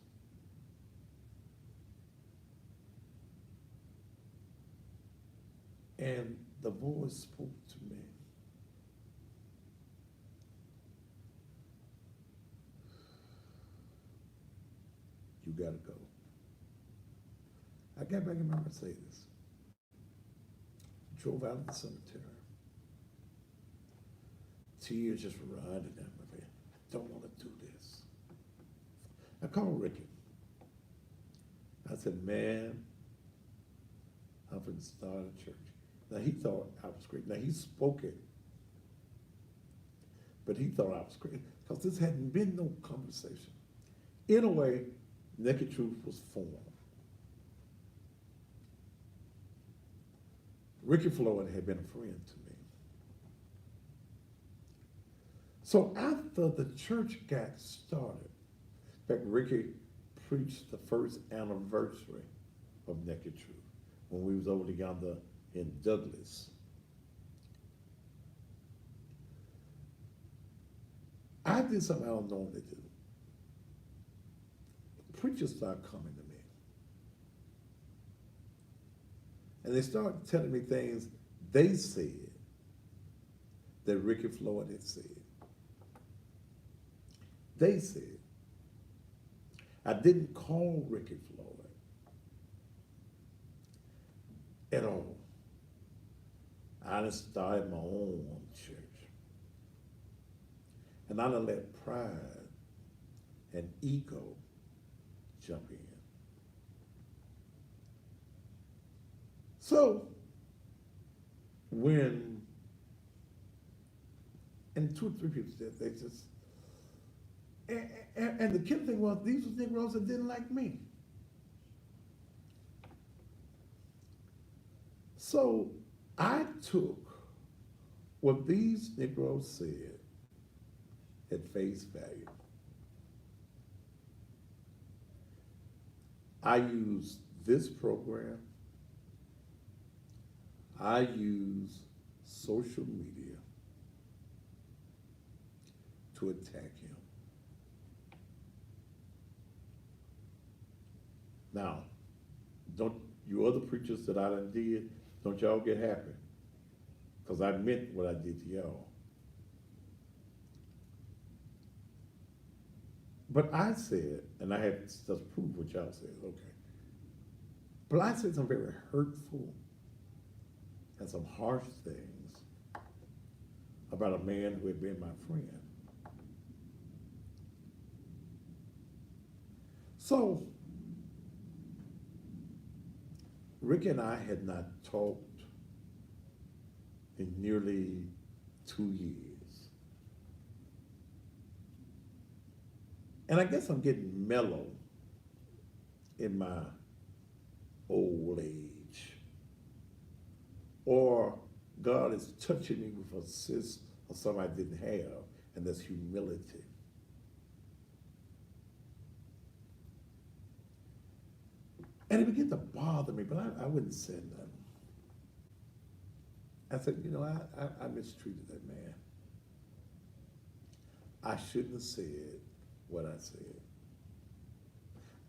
And the voice spoke to me. You gotta go. I got back in my Mercedes, drove out of the cemetery. Tears just running down my face. I don't want to do this. I called Ricky. I said, man, I'm going to start a church. Now, he thought I was crazy. Now, he spoke it, but he thought I was crazy because this hadn't been no conversation. In a way, Naked Truth was formed. Ricky Floyd had been a friend to me. So after the church got started, in fact, Ricky preached the first anniversary of Naked Truth when we was over together in Douglas. I did something I don't normally do. Preachers started coming to me. And they started telling me things they said that Ricky Floyd had said. They said. I didn't call Ricky Floyd at all. I just started my own church. And I done let pride and ego jump in. So, when, and 2 or 3 people said, they just, and the kid thing was, these were Negroes that didn't like me. So, I took what these Negroes said at face value. I use this program. I use social media to attack him. Now, don't you other preachers that I done did, don't y'all get happy. Because I meant what I did to y'all. But I said, and I had to just prove what y'all said, okay. But I said some very hurtful and some harsh things about a man who had been my friend. So, Rick and I had not talked in nearly 2 years. And I guess I'm getting mellow in my old age. Or God is touching me with a cyst or something I didn't have, and that's humility. And it began to bother me, but I wouldn't say nothing. I said, you know, I mistreated that man. I shouldn't have said what I said.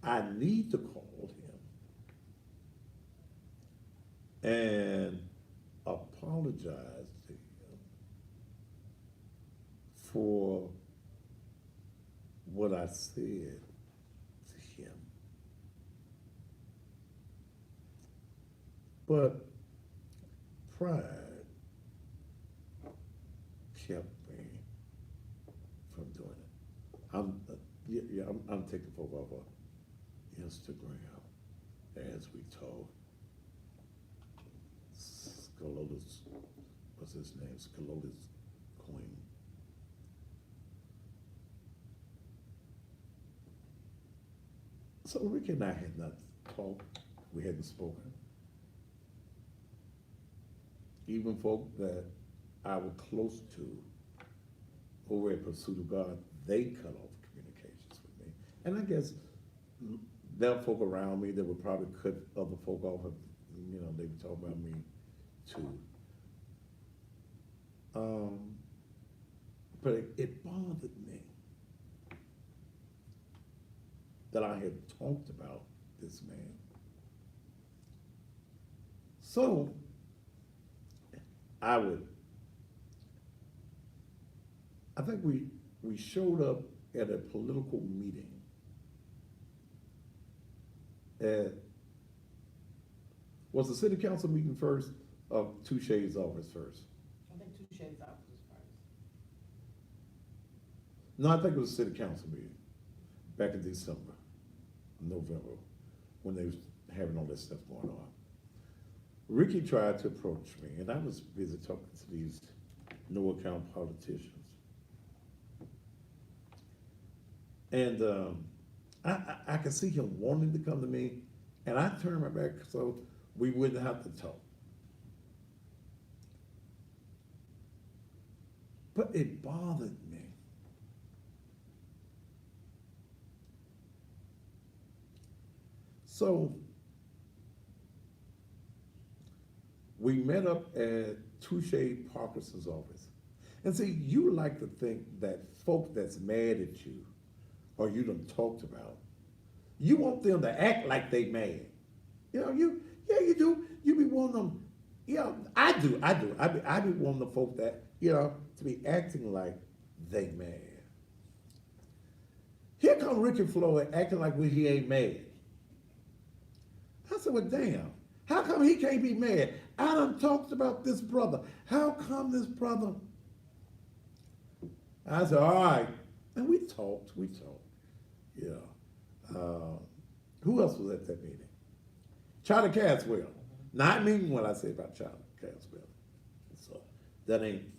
I need to call him and apologize to him for what I said to him. But pride kept me from doing it. I'm taking folk off of Instagram as we talk. Scolotus, what's his name? Scolotus Queen. So Rick and I had not talked. We hadn't spoken. Even folk that I was close to over at Pursuit of God, they cut off communications with me. And I guess there are folk around me that would probably cut other folk off. You know, they would talk about me too. But it bothered me that I had talked about this man. So I think we showed up at a political meeting was the city council meeting first or Touche's office first? I think two shades off was first. No, I think it was a city council meeting back in December, November, when they was having all this stuff going on. Ricky tried to approach me, and I was busy talking to these no account politicians. And I could see him wanting to come to me, and I turned my back so we wouldn't have to talk. But it bothered me. So we met up at Touche Parkinson's office. And see, you like to think that folk that's mad at you or you done talked about, you want them to act like they mad. You know, you do. You be wanting them, I do. I be wanting the folk that, to be acting like they mad. Here come Ricky Floyd acting like he ain't mad. I said, well, damn. How come he can't be mad? I done talked about this brother. How come this brother? I said, all right. And we talked. Who else was at that meeting? Charlie Caswell. Now, I mean what I say about Charlie Caswell. So ain't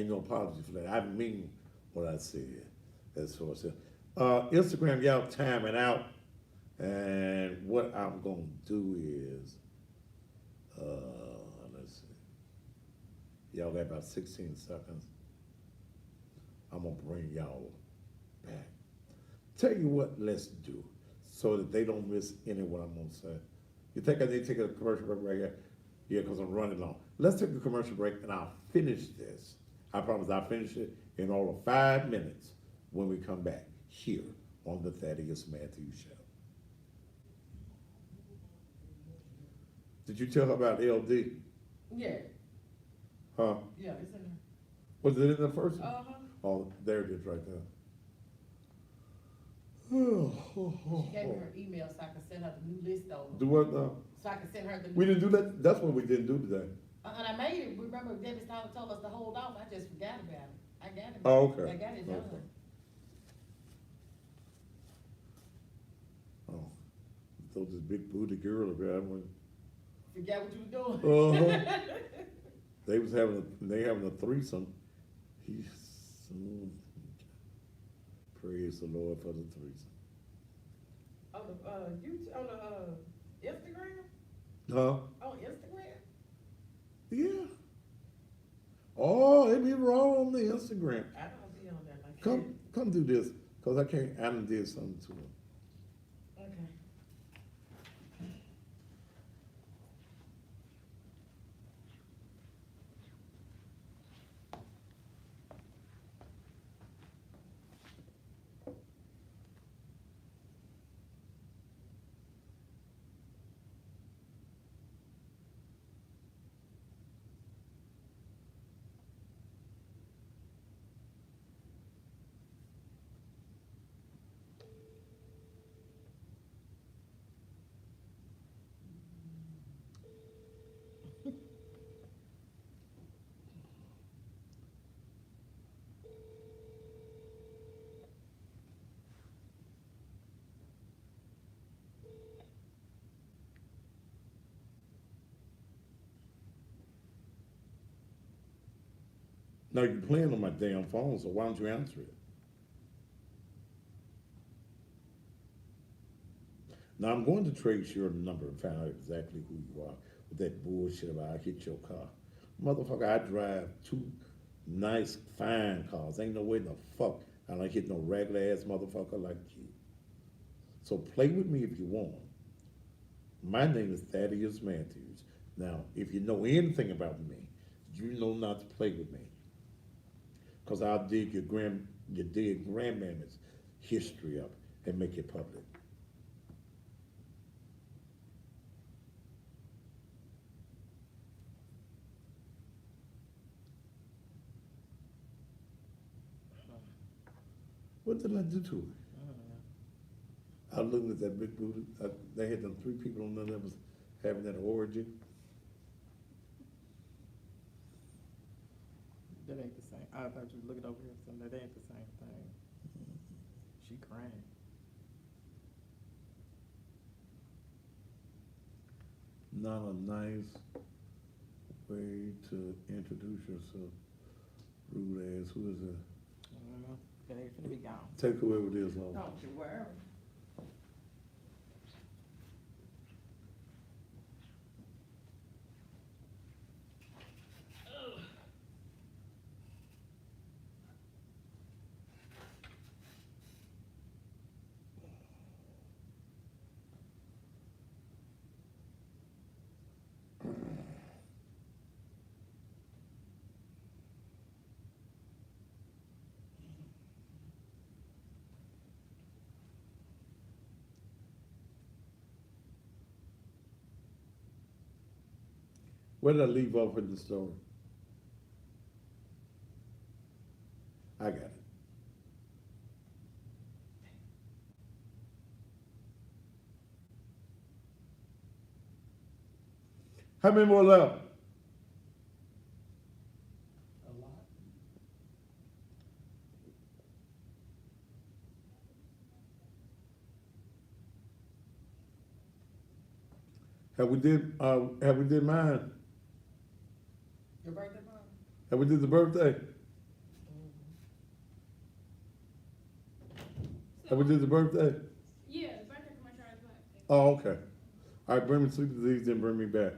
no apology for that. I mean what I said as far as Instagram, y'all timing out. And what I'm going to do is, let's see. Y'all got about 16 seconds. I'm gonna bring y'all back. Tell you what, let's do, so that they don't miss any of what I'm gonna say. You think I need to take a commercial break right here? Yeah, because I'm running long. Let's take a commercial break and I'll finish this. I promise I'll finish it in all of 5 minutes when we come back here on the Thaddeus Matthews Show. Did you tell her about LD? Yeah, Huh? yeah, it's in Was it in the first one? there. Uh-huh. Oh, there it is right there. She gave me her email so I could send her the new list over. Do what now? So I could send her the. We didn't do that. That's what we didn't do today. And I made it, remember Debbie told us to hold off, I just forgot about it. I got it. Oh, okay. I got it done. Okay. Oh, throw this big booty girl up there. Forgot what you were doing. Uh-huh. They having a threesome. He's praise the Lord for the threesome. On the Instagram? Huh? On Instagram? Yeah. Oh, it be raw on the Instagram. I don't be on that like Come do this, cause I can't. I done did something to him. that. Okay. Now you're playing on my damn phone, so why don't you answer it? Now I'm going to trace your number and find out exactly who you are with that bullshit about I hit your car. Motherfucker, I drive 2 nice, fine cars. Ain't no way in the fuck I don't hit no regular ass motherfucker like you. So play with me if you want. My name is Thaddeus Matthews. Now, if you know anything about me, you know not to play with me. Cause I'll dig your dead grandmama's history up and make it public. What did I do to her? I was looking at that big booty. They had them 3 people on there that was having that orgy. That ain't the same. I thought you was looking over here, so that ain't the same thing. She crying. Not a nice way to introduce yourself. Rude ass. Who is it? I don't know. That ain't finna be gone. Take whoever it is on. Don't you worry. Where did I leave off in the story? I got it. How many more left? A lot. Have we did mine? Your birthday party? Have we did the birthday? Have we did the birthday? Yeah, the birthday commercial is what? Oh, okay. All right, bring me sleep disease, then bring me back.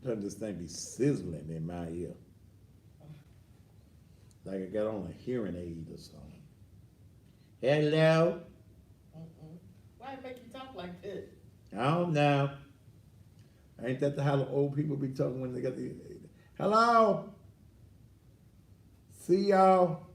Let this thing be sizzling in my ear. Like I got on a hearing aid or something. Hello? Mm-mm. Why it make you talk like this? I don't know. Ain't that how the old people be talking when they got the hello? See y'all.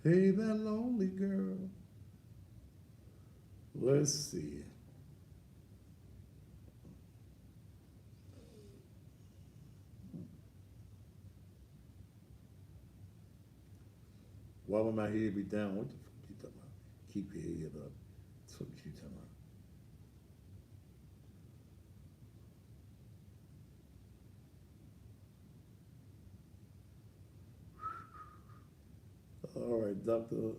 Hey, that lonely girl. Let's see. Why would my head be down? What the fuck you talking about? Keep your head up. That's what you talking about. All right, Dr.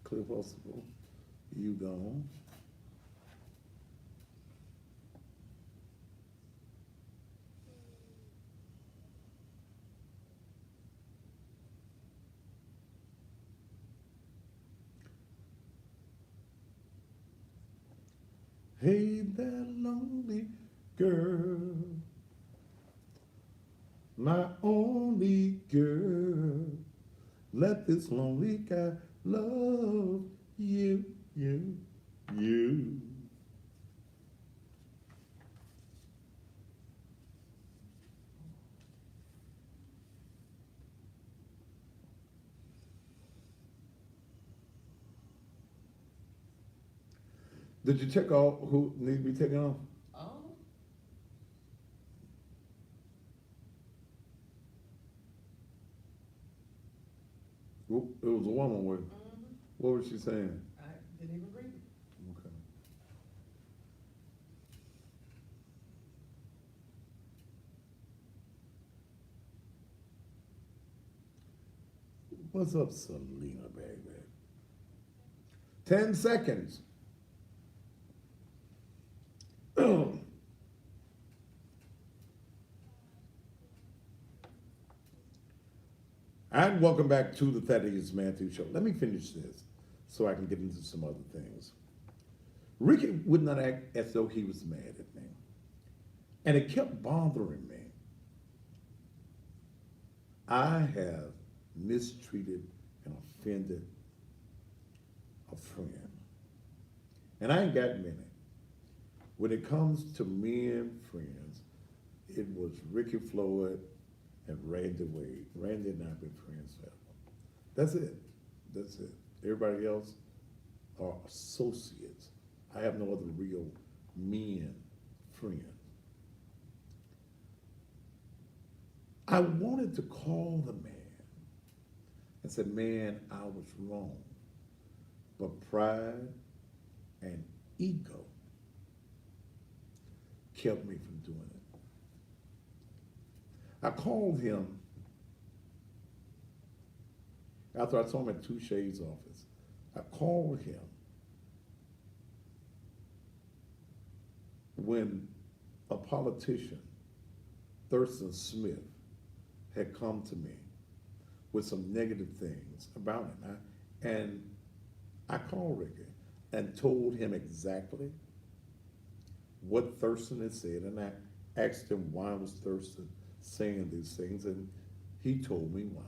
Cliff Huxtable, you gone. Hey, that lonely girl, my only girl. Let this lonely guy love you, you. Did you check out who need to be taken off? Oh, It was a woman with. What was she saying? I didn't even read it. Okay. What's up, Selena, baby? 10 seconds. And welcome back to the Thaddeus Matthews Show. Let me finish this so I can get into some other things. Ricky would not act as though he was mad at me. And it kept bothering me. I have mistreated and offended a friend. And I ain't got many. When it comes to men friends, it was Ricky Floyd and Randy Wade. Randy and I have been friends forever. That's it. That's it. Everybody else are associates. I have no other real men friend. I wanted to call the man and said, man, I was wrong. But pride and ego kept me from doing it. I called him after I saw him at Touche's office. I called him when a politician, Thurston Smith, had come to me with some negative things about him. And I called Ricky and told him exactly what Thurston had said, and I asked him why was Thurston saying these things, and he told me why.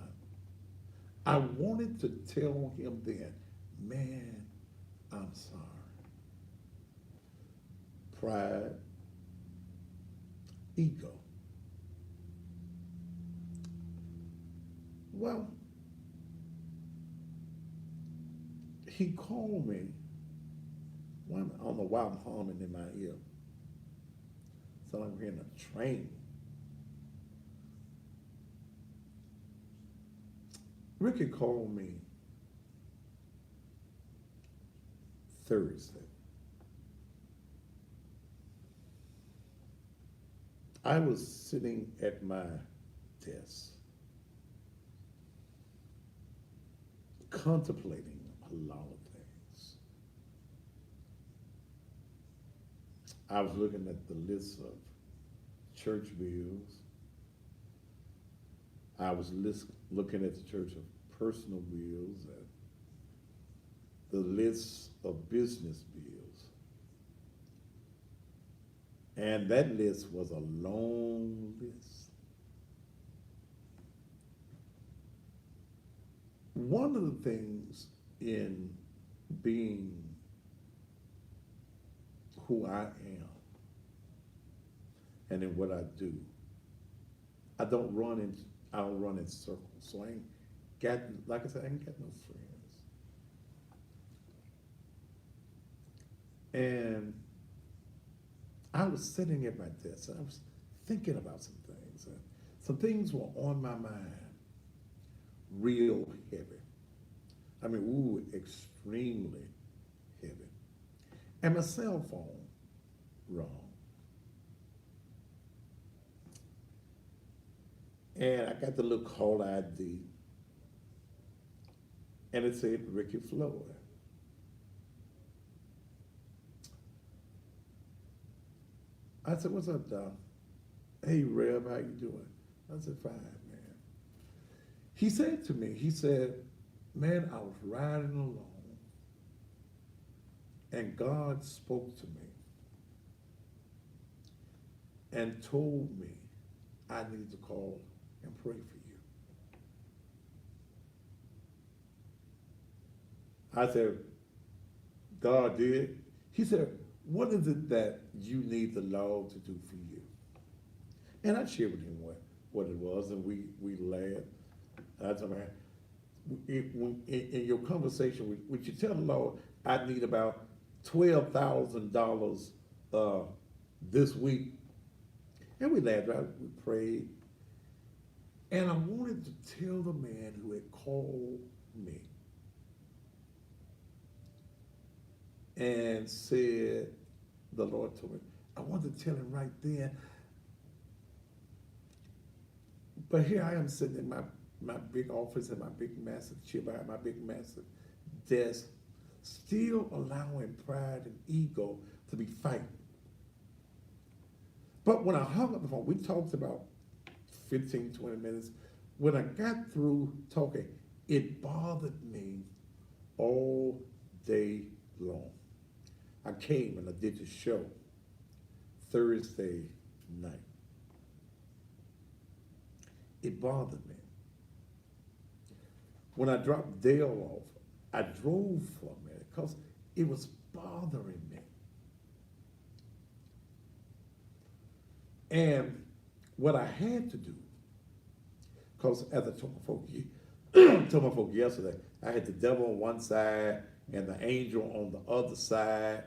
I wanted to tell him then, man, I'm sorry. Pride, ego. Well, he called me. I don't know why I'm humming in my ear. So I'm hearing a train. Ricky called me Thursday. I was sitting at my desk, contemplating a lot of things. I was looking at the list of church bills. I was looking at the church of personal bills. the list of business bills. And that list was a long list. One of the things in being who I am and in what I do, I don't run in circles. So I ain't got, like I said, I ain't got no friends. And I was sitting at my desk and I was thinking about some things. And some things were on my mind, real heavy. I mean, ooh, extremely heavy. And my cell phone rung. And I got the little call ID. And it said Ricky Floyd. I said, what's up, Doc? Hey, Reb, how you doing? I said, fine, man. He said to me, he said, man, I was riding along and God spoke to me and told me I need to call and pray for you. I said, God did? He said, what is it that you need the Lord to do for you? And I shared with him what it was, and we laughed. I told him, in your conversation, would you tell the Lord I need about $12,000 this week? And we laughed, right? We prayed. And I wanted to tell the man who had called me and said, the Lord told me, I wanted to tell him right then. But here I am sitting in my big office and my big massive chair behind my big massive desk, still allowing pride and ego to be fighting. But when I hung up the phone, we talked about 15, 20 minutes. When I got through talking, it bothered me all day long. I came and I did the show Thursday night. It bothered me. When I dropped Dale off, I drove for a minute because it was bothering me. And what I had to do, because as I told my folk yesterday, I had the devil on one side and the angel on the other side,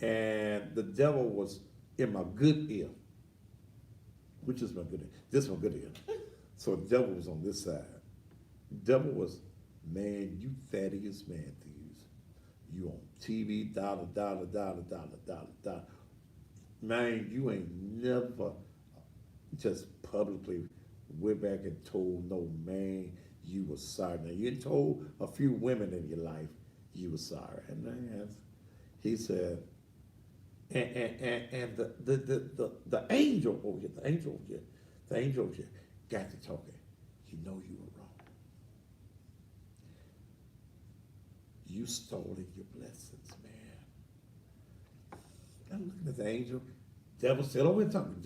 and the devil was in my good ear, which is my good ear. This is my good ear. So the devil was on this side. The devil was, man, you Thaddeus Matthews. You on TV, dollar. Man, you ain't never just publicly went back and told no man you were sorry. Now, you told a few women in your life you were sorry. And then he said, and the angel over here, the angel over here got to talking. You know you were wrong. You stolen your blessings, man. I'm looking at the angel. Devil said, oh, we're talking.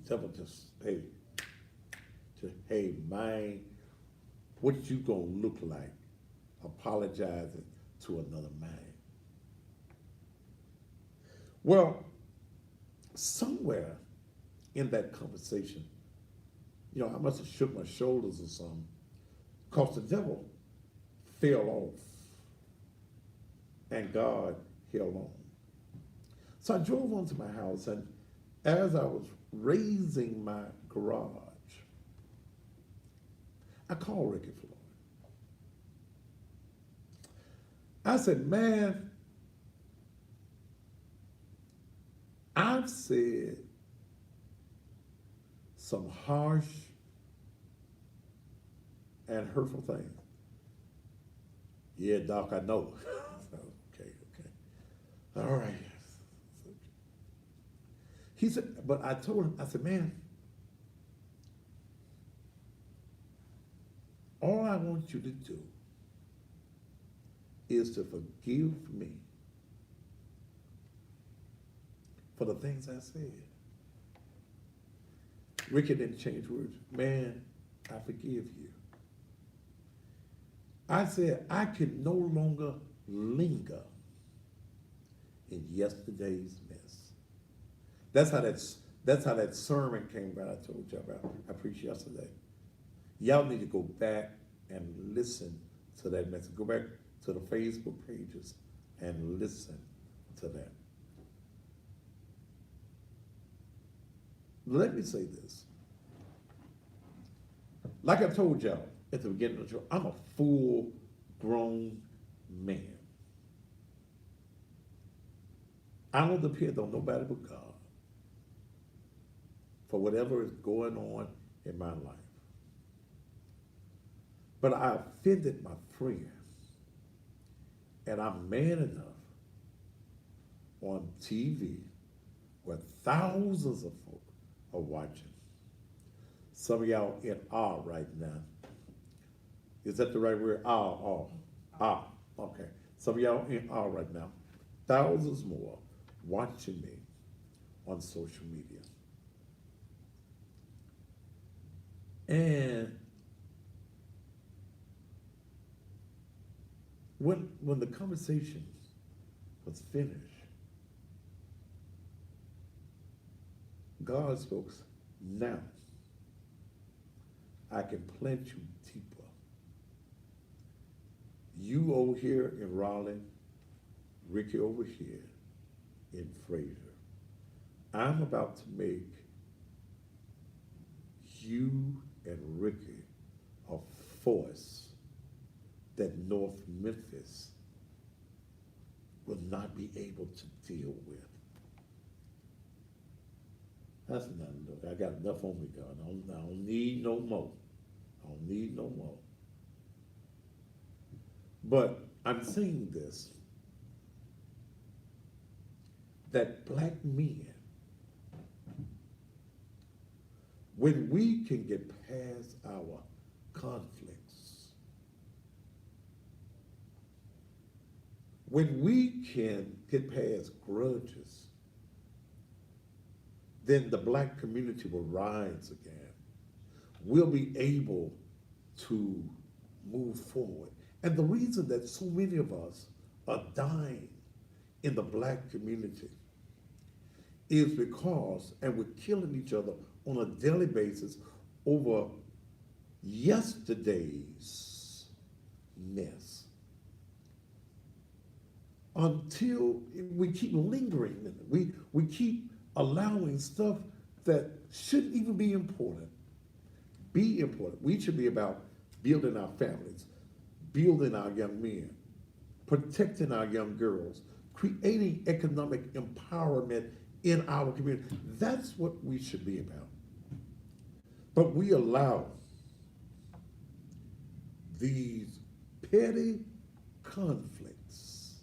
Devil just, hey, man, what you gonna look like apologizing to another man? Well, somewhere in that conversation, you know, I must have shook my shoulders or something, because the devil fell off and God held on. So I drove onto my house, and as I was raising my garage, I called Ricky Floyd. I said, man, I've said some harsh and hurtful things. Yeah, Doc, I know. Okay. All right. He said, but I told him, I said, man, all I want you to do is to forgive me for the things I said. Ricky didn't change words. Man, I forgive you. I said I can no longer linger in yesterday's mess. That's how that sermon came about. I told you about. I preached yesterday. Y'all need to go back and listen to that message. Go back to the Facebook pages and listen to that. Let me say this. Like I told y'all at the beginning of the show, I'm a full-grown man. I don't depend on nobody but God for whatever is going on in my life. But I offended my friend, and I'm man enough on TV where thousands of folk are watching. Some of y'all in awe right now. Is that the right word? Awe. Okay. Some of y'all in awe right now. Thousands more watching me on social media. And when the conversation was finished, God spoke, now I can plant you deeper. You over here in Raleigh, Ricky over here in Fraser. I'm about to make you and Ricky a force that North Memphis will not be able to deal with. That's enough. I got enough on me, God. I don't need no more. I don't need no more. But I'm saying this, that black men, when we can get past our conflicts, when we can get past grudges, then the black community will rise again. We'll be able to move forward. And the reason that so many of us are dying in the black community is because, and we're killing each other on a daily basis over yesterday's mess. Until we keep lingering in it. We keep allowing stuff that shouldn't even be important. Be important. We should be about building our families, building our young men, protecting our young girls, creating economic empowerment in our community. That's what we should be about. But we allow these petty conflicts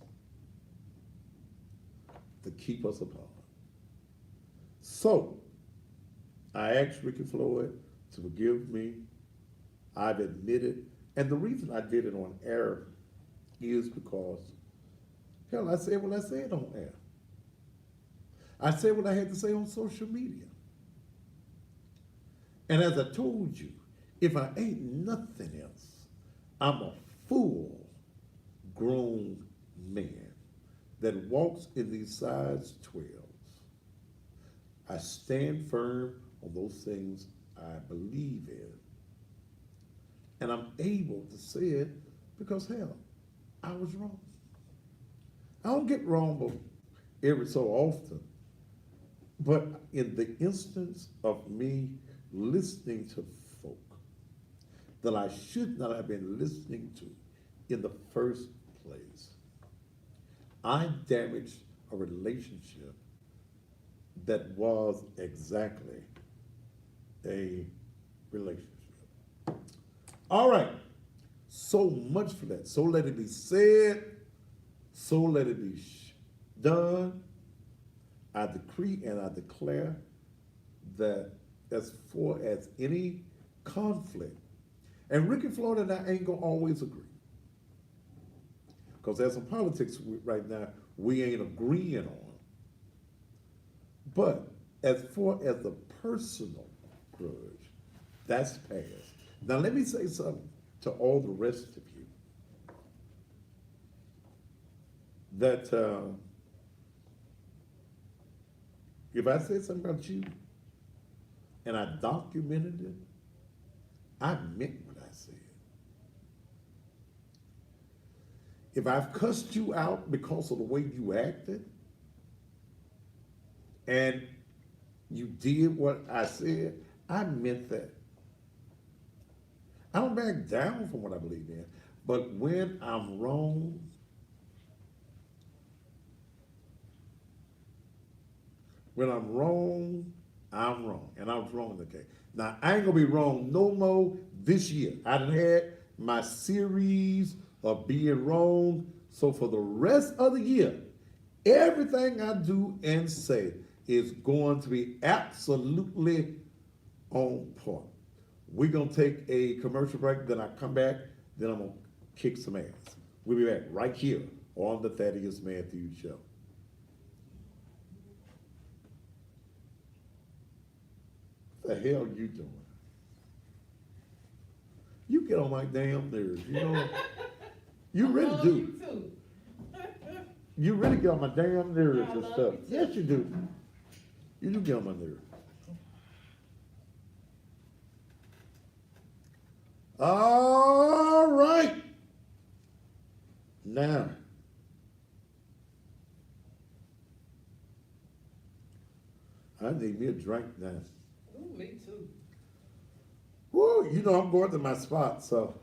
to keep us apart. So, I asked Ricky Floyd to forgive me. I've admitted, and the reason I did it on air is because, hell, I said what I said on air. I said what I had to say on social media. And as I told you, if I ain't nothing else, I'm a full-grown man that walks in these size 12s. I stand firm on those things I believe in. And I'm able to say it because, hell, I was wrong. I don't get wrong every so often. But in the instance of me listening to folk that I should not have been listening to in the first place, I damaged a relationship that was exactly a relationship. All right, so much for that. So let it be said, so let it be done. I decree and I declare that as far as any conflict, and Ricky Floyd and I ain't gonna always agree, Because there's some politics right now we ain't agreeing on. But as far as the personal grudge, that's past. Now let me say something to all the rest of you. That if I said something about you and I documented it, I meant what I said. If I've cussed you out because of the way you acted and you did what I said, I meant that. I don't back down from what I believe in, but when I'm wrong, when I'm wrong, I'm wrong. And I was wrong in the case. Now, I ain't gonna be wrong no more this year. I done had my series of being wrong. So for the rest of the year, everything I do and say is going to be absolutely on point. We're gonna take a commercial break, then I come back, then I'm gonna kick some ass. We'll be back right here on the Thaddeus Matthews Show. What the hell you doing? You get on my damn nerves, you know? You really love do. You too. You really get on my damn nerves I and love stuff. you too. Yes, you do. You do get on my nerves. All right. Now, I need me a drink now. Ooh, me too. Woo, you know I'm going to my spot, so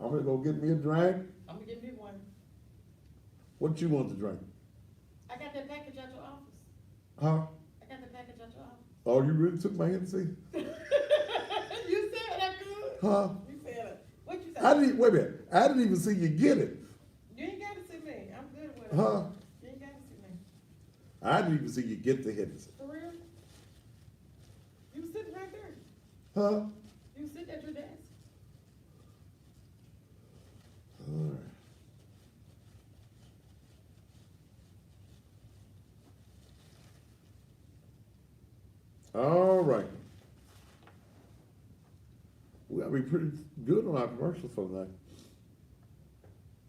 I'm gonna go get me a drink. I'm gonna get me one. What you want to drink? I got that package at your office. Huh? I got the package at your office. Oh, you really took my Hennessy? You said I could. Huh? You said it. What you said? I didn't, wait a minute, I didn't even see you get it. You ain't gotta see me. I'm good with it. Huh? You ain't gotta see me. I didn't even see you get the Hennessy. For real? You was sitting right there. Huh? You was sitting at your desk. All right. All right. We gotta be pretty good on our commercials for tonight.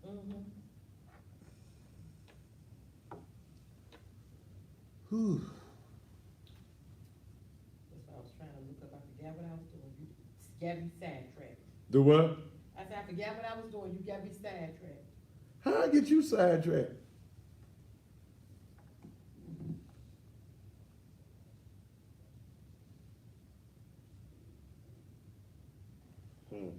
Mm-hmm. Whew. That's what I was trying to look up. I forgot what I was doing. You got me sidetracked. Do what? I said, I forgot what I was doing. You got me sidetracked. How I get you sidetracked? Hmm.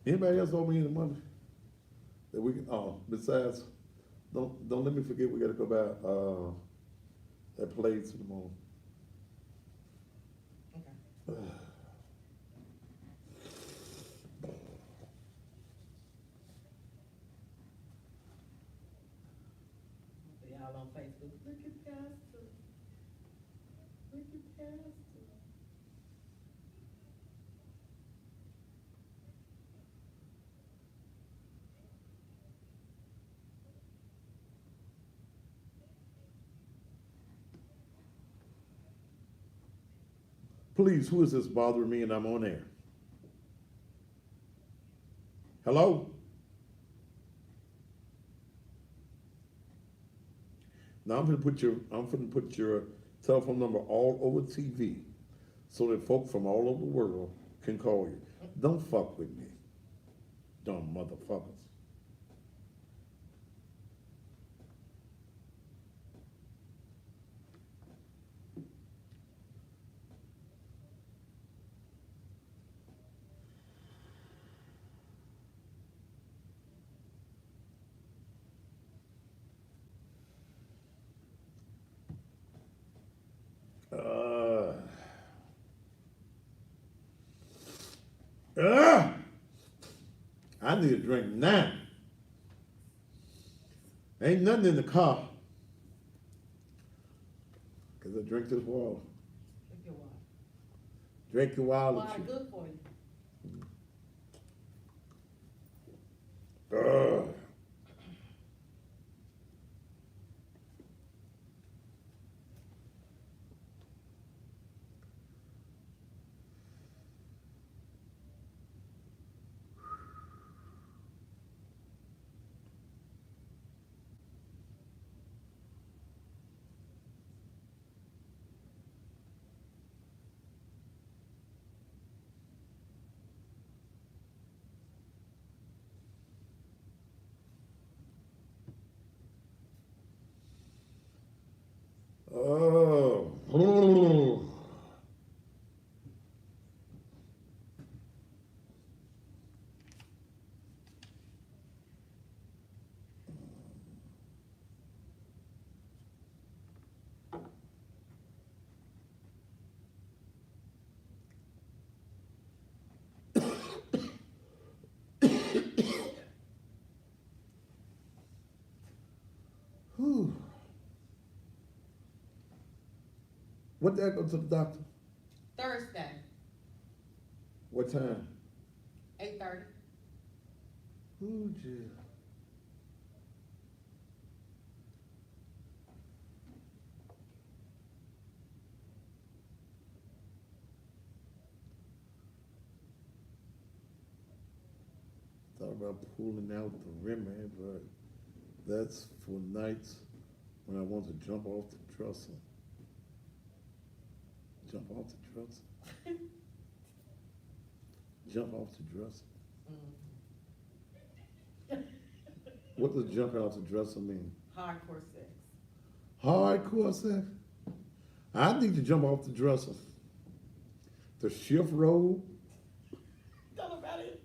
Anybody else owe me any money? That we can, besides, don't let me forget, we gotta go by, that place in the morning. Okay. See y'all on Facebook. Look at Pastor. Look at Pastor. Please, who is this bothering me and I'm on air? Hello? Now I'm gonna put your telephone number all over TV so that folk from all over the world can call you. Don't fuck with me, dumb motherfuckers. I need a drink now. Ain't nothing in the car. Cause I drink this water. Drink your water. Drink your wild Water shit. good for you. Ugh. Oh. Whew. What day I go to the doctor? Thursday, What time? 8:30. Ooh, gee. Thought about pulling out the Remy, but that's for nights when I want to jump off the dresser. Jump off the dresser. Jump off the dresser. What does jumping off the dresser mean? Hardcore sex. Hardcore sex? I need to jump off the dresser. The shift robe. Tell about it.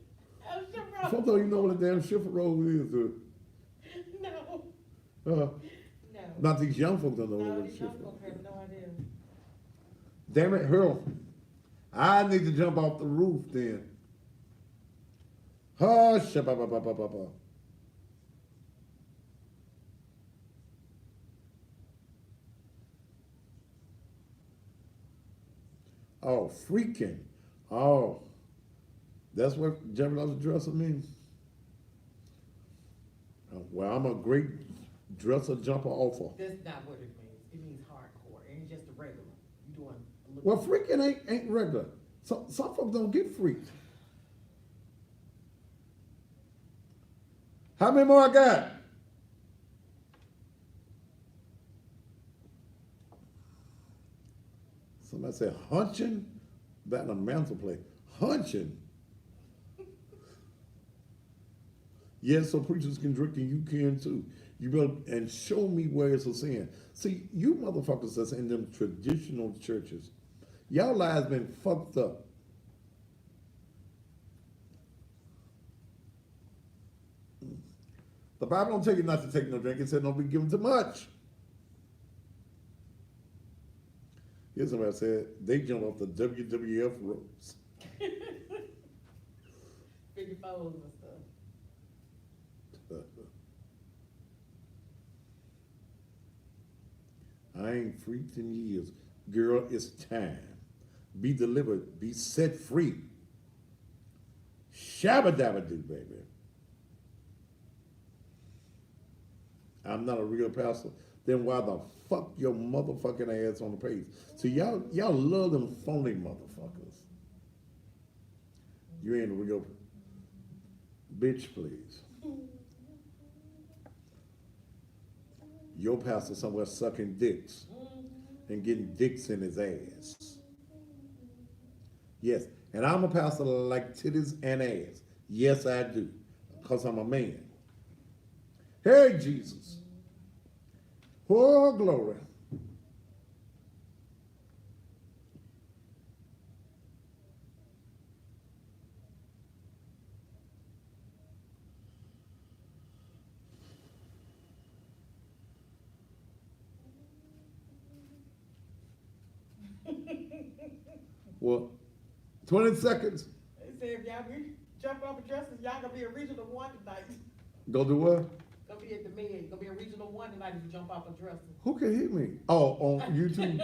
Folks don't even know what a damn shift robe is. No. Uh, No. not these young folks don't know No, what a these shift young robe folks have no idea. Damn it, Hurl. I need to jump off the roof then. Hush. Oh, freaking. Oh. That's what jumping off the dresser means? Well, I'm a great dresser jumper offer. That's not what it means. It means hardcore. It ain't just a regular. You doing a little. Well, freaking ain't regular. Some folks don't get freaked. How many more I got? Somebody said hunching back in the mantle plate. Hunching. Yes, so preachers can drink and you can too. You better and show me where it's a sin. See, you motherfuckers that's in them traditional churches, y'all lives been fucked up. The Bible don't tell you not to take no drink. It said don't be given too much. Here's somebody said they jump off the WWF ropes. Figure foes and stuff. I ain't freaked in years. Girl, it's time. Be delivered. Be set free. Shabba dabba do, baby. I'm not a real pastor. Then why the fuck your motherfucking ass on the page? So y'all love them phony motherfuckers. You ain't a real bitch, please. Your pastor somewhere sucking dicks and getting dicks in his ass. Yes, and I'm a pastor that like titties and ass. Yes, I do, because I'm a man. Hey, Jesus. Oh, glory. Well, 20 seconds. They say if y'all be jumping off the dresses, y'all gonna be a regional one tonight. Go do what? Gonna be at the Med. Gonna be a regional one tonight if you jump off a dresser. Who can hit me? Oh, on YouTube.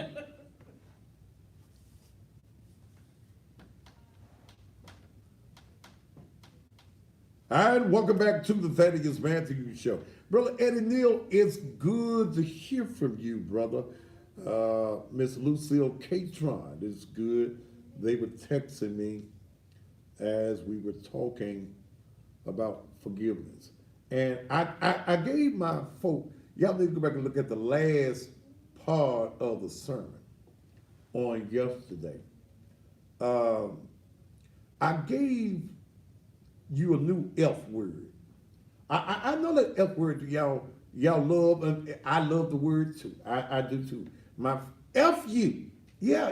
And welcome back to the Thaddeus Matthews Show. Brother Eddie Neal, it's good to hear from you, brother. Miss Lucille Catron, it's good. They were texting me as we were talking about forgiveness. And I gave my folk, y'all need to go back and look at the last part of the sermon on yesterday. I gave you a new F word. I know that F word y'all love, and I love the word too. I do too. My F you. Yeah.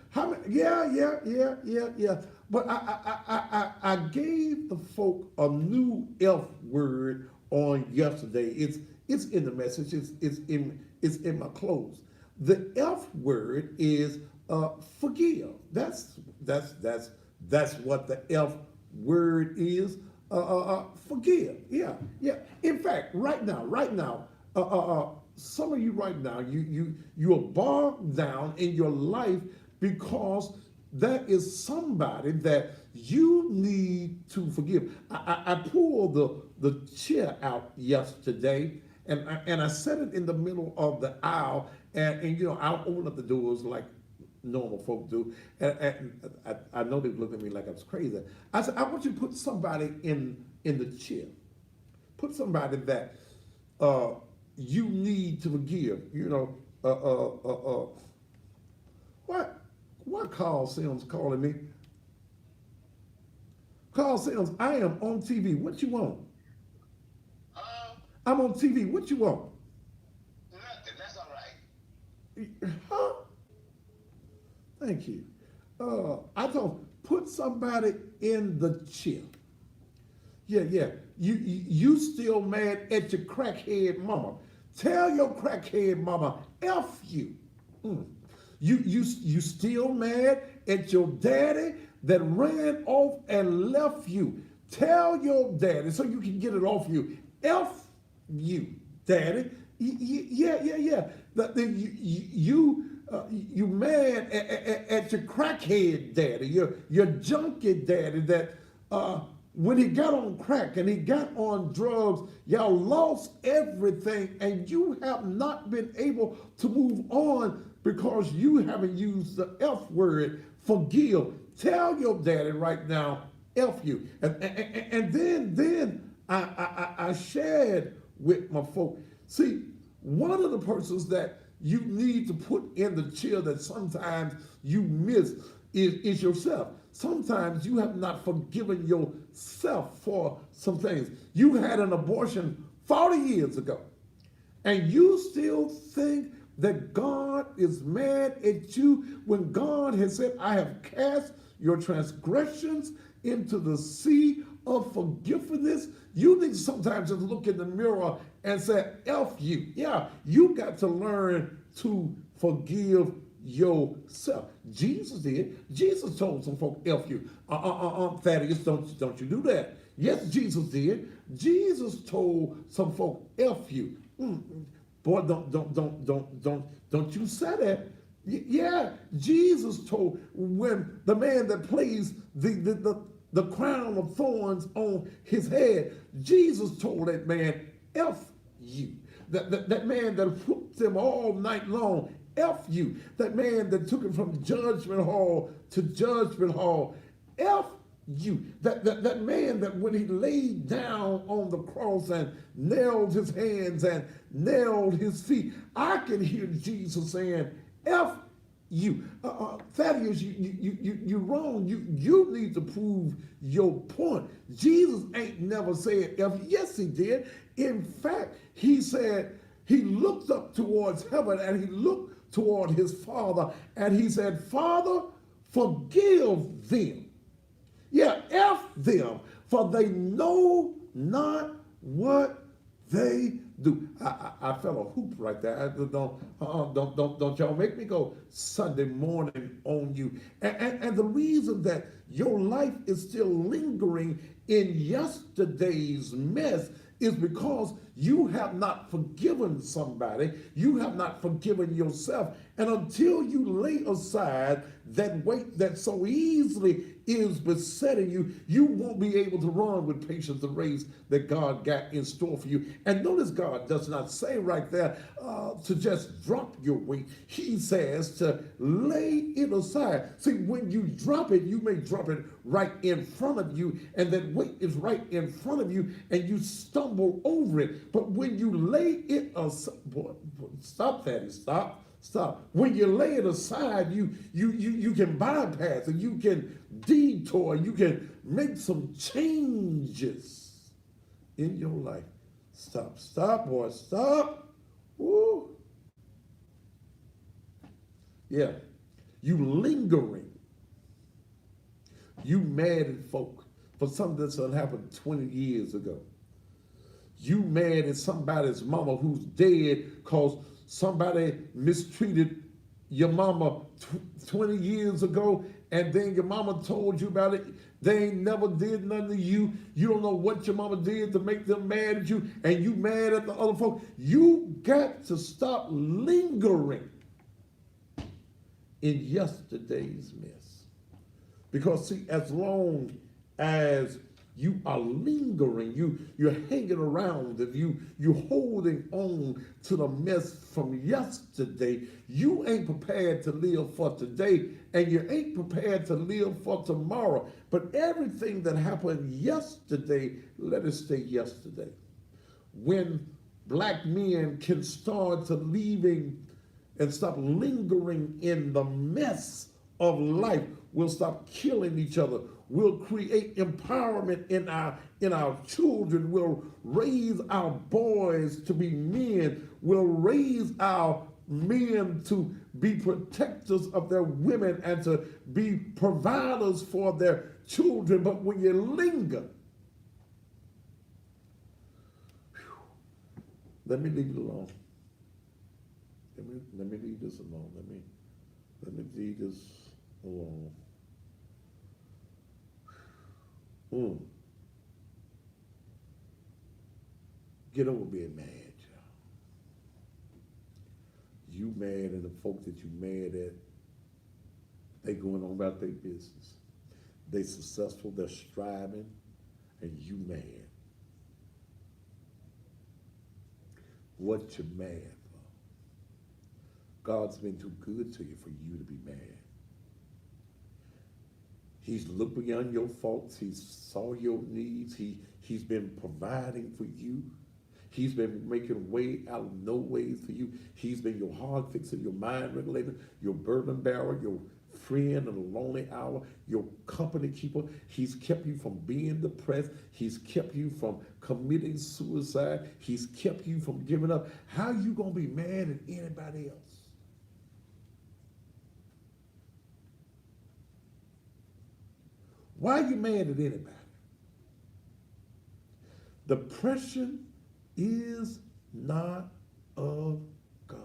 How many? Yeah. But I gave the folk a new F word on yesterday. It's in the message. It's in my clothes. The F word is forgive. That's what the F word is. Forgive. Yeah. In fact, right now, some of you right now, you are bogged down in your life because there is somebody that you need to forgive. I pulled the chair out yesterday, and I set it in the middle of the aisle, and I'll open up the doors like normal folk do, and I know they looked at me like I was crazy. I said, I want you to put somebody in the chair. Put somebody that you need to forgive. What Carl Sims calling me? Carl Sims, I am on TV. What you want? I'm on TV. What you want? Nothing. That's all right. Huh? Thank you. I told put somebody in the chair. Yeah. You still mad at your crackhead mama? Tell your crackhead mama F you. You still mad at your daddy that ran off and left you? Tell your daddy so you can get it off you. F you, daddy. Yeah. You mad at your crackhead daddy, your junkie daddy that when he got on crack and he got on drugs, y'all lost everything and you have not been able to move on because you haven't used the F word, forgive. Tell your daddy right now, F you. And then I shared with my folk. See, one of the persons that you need to put in the chair that sometimes you miss is yourself. Sometimes you have not forgiven yourself for some things. You had an abortion 40 years ago, and you still think that God is mad at you when God has said, I have cast your transgressions into the sea of forgiveness. You need to sometimes just look in the mirror and say, F you. Yeah, you got to learn to forgive yourself. Jesus did. Jesus told some folk, F you. Thaddeus, don't you do that. Yes, Jesus did. Jesus told some folk, F you. Boy, don't you say that. Yeah, Jesus told when the man that plays the crown of thorns on his head, Jesus told that man, F you. That man that whooped him all night long, F you. That man that took him from judgment hall to judgment hall, F you. That man that when he laid down on the cross and nailed his hands and nailed his feet, I can hear Jesus saying, F you. Thaddeus, you're wrong. You need to prove your point. Jesus ain't never said F. Yes, he did. In fact, he said he looked up towards heaven and he looked toward his Father and he said, Father, forgive them. Yeah, F them, for they know not what they do. I fell a hoop right there. Don't y'all make me go Sunday morning on you. And the reason that your life is still lingering in yesterday's mess is because you have not forgiven somebody. You have not forgiven yourself. And until you lay aside that weight that so easily is besetting you, you won't be able to run with patience the race that God got in store for you. And notice God does not say right there to just drop your weight. He says to lay it aside. See, when you drop it, you may drop it right in front of you, and that weight is right in front of you, and you stumble over it. But when you lay it aside, stop that, stop. Stop. When you lay it aside, you can bypass and you can detour, you can make some changes in your life. Stop, boy, stop. Woo. Yeah. You lingering. You mad at folk for something that's happened 20 years ago. You mad at somebody's mama who's dead because somebody mistreated your mama 20 years ago, and then your mama told you about it. They ain't never did nothing to you. You don't know what your mama did to make them mad at you, and you mad at the other folk. You got to stop lingering in yesterday's mess. Because see, as long as you are lingering, you're hanging around, if you're holding on to the mess from yesterday, you ain't prepared to live for today, and you ain't prepared to live for tomorrow. But everything that happened yesterday, let it stay yesterday. When black men can start to leaving and stop lingering in the mess of life, we'll stop killing each other. We'll create empowerment in our children. We'll raise our boys to be men. We'll raise our men to be protectors of their women and to be providers for their children. But when you linger, let me leave it alone. Let me leave this alone. Let me leave this alone. Get over being mad, y'all. You mad, and the folk that you mad at, they going on about their business. They successful, they're striving, and you mad. What you mad for? God's been too good to you for you to be mad. He's looked beyond your faults. He saw your needs. He's been providing for you. He's been making way out of no ways for you. He's been your heart fixer, your mind regulator, your burden bearer, your friend in a lonely hour, your company keeper. He's kept you from being depressed. He's kept you from committing suicide. He's kept you from giving up. How you going to be mad at anybody else? Why are you mad at anybody? Depression is not of God.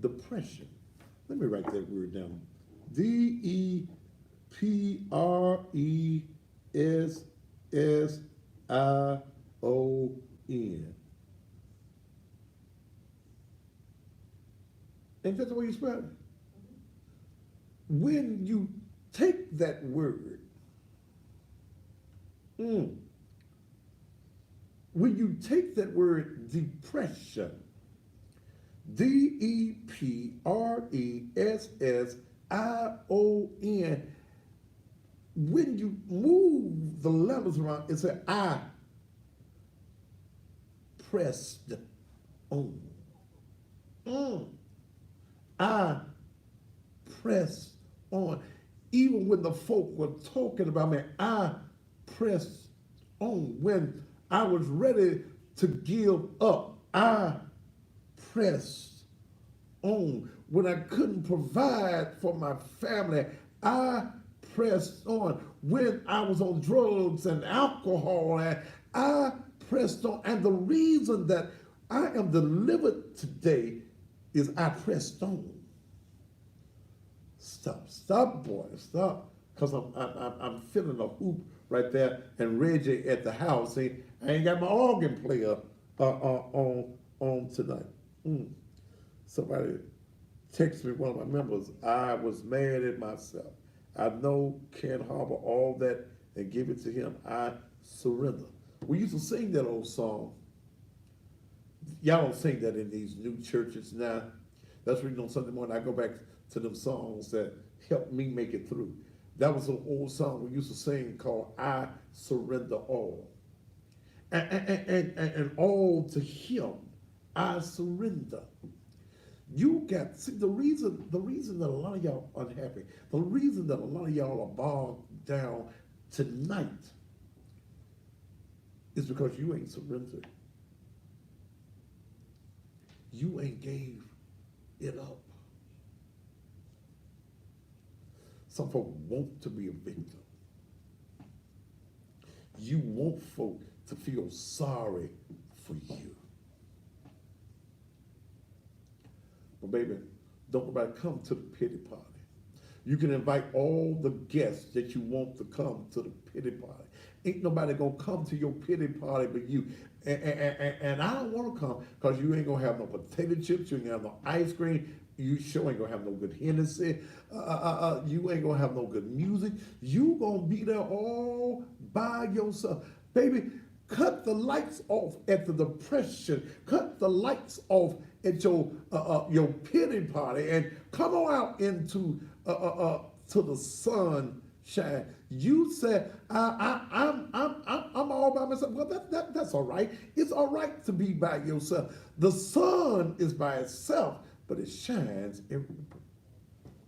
Depression. Let me write that word down. Depression. Ain't that the way you spell it? When you take that word, when you take that word depression, Depression, when you move the letters around, it's an I pressed on. I pressed on. Even when the folk were talking about me, I pressed on. When I was ready to give up, I pressed on. When I couldn't provide for my family, I pressed on. When I was on drugs and alcohol, I pressed on. And the reason that I am delivered today is I pressed on. Stop, boy, stop. Because I'm feeling a hoop right there, and Reggie at the house. See, I ain't got my organ player on tonight. Somebody Text me, one of my members, I was mad at myself. I know can't harbor all that and give it to him. I surrender. We used to sing that old song. Y'all don't sing that in these new churches now. That's reason on Sunday morning I go back to them songs that helped me make it through. That was an old song we used to sing called I Surrender All. And all to him I surrender. You got, see, the reason that a lot of y'all unhappy, the reason that a lot of y'all are bogged down tonight is because you ain't surrendered. You ain't gave it up. Some folk want to be a victim. You want folk to feel sorry for you. But baby, don't nobody come to the pity party. You can invite all the guests that you want to come to the pity party. Ain't nobody gonna come to your pity party but you. And I don't want to come because you ain't gonna have no potato chips, you ain't gonna have no ice cream, you sure ain't gonna have no good Hennessy, you ain't gonna have no good music. You gonna be there all by yourself. Baby, cut the lights off at the depression. Cut the lights off at your pity party and come on out into to the sunshine. You said I'm all by myself. Well, that's all right. It's all right to be by yourself. The sun is by itself, but it shines everywhere.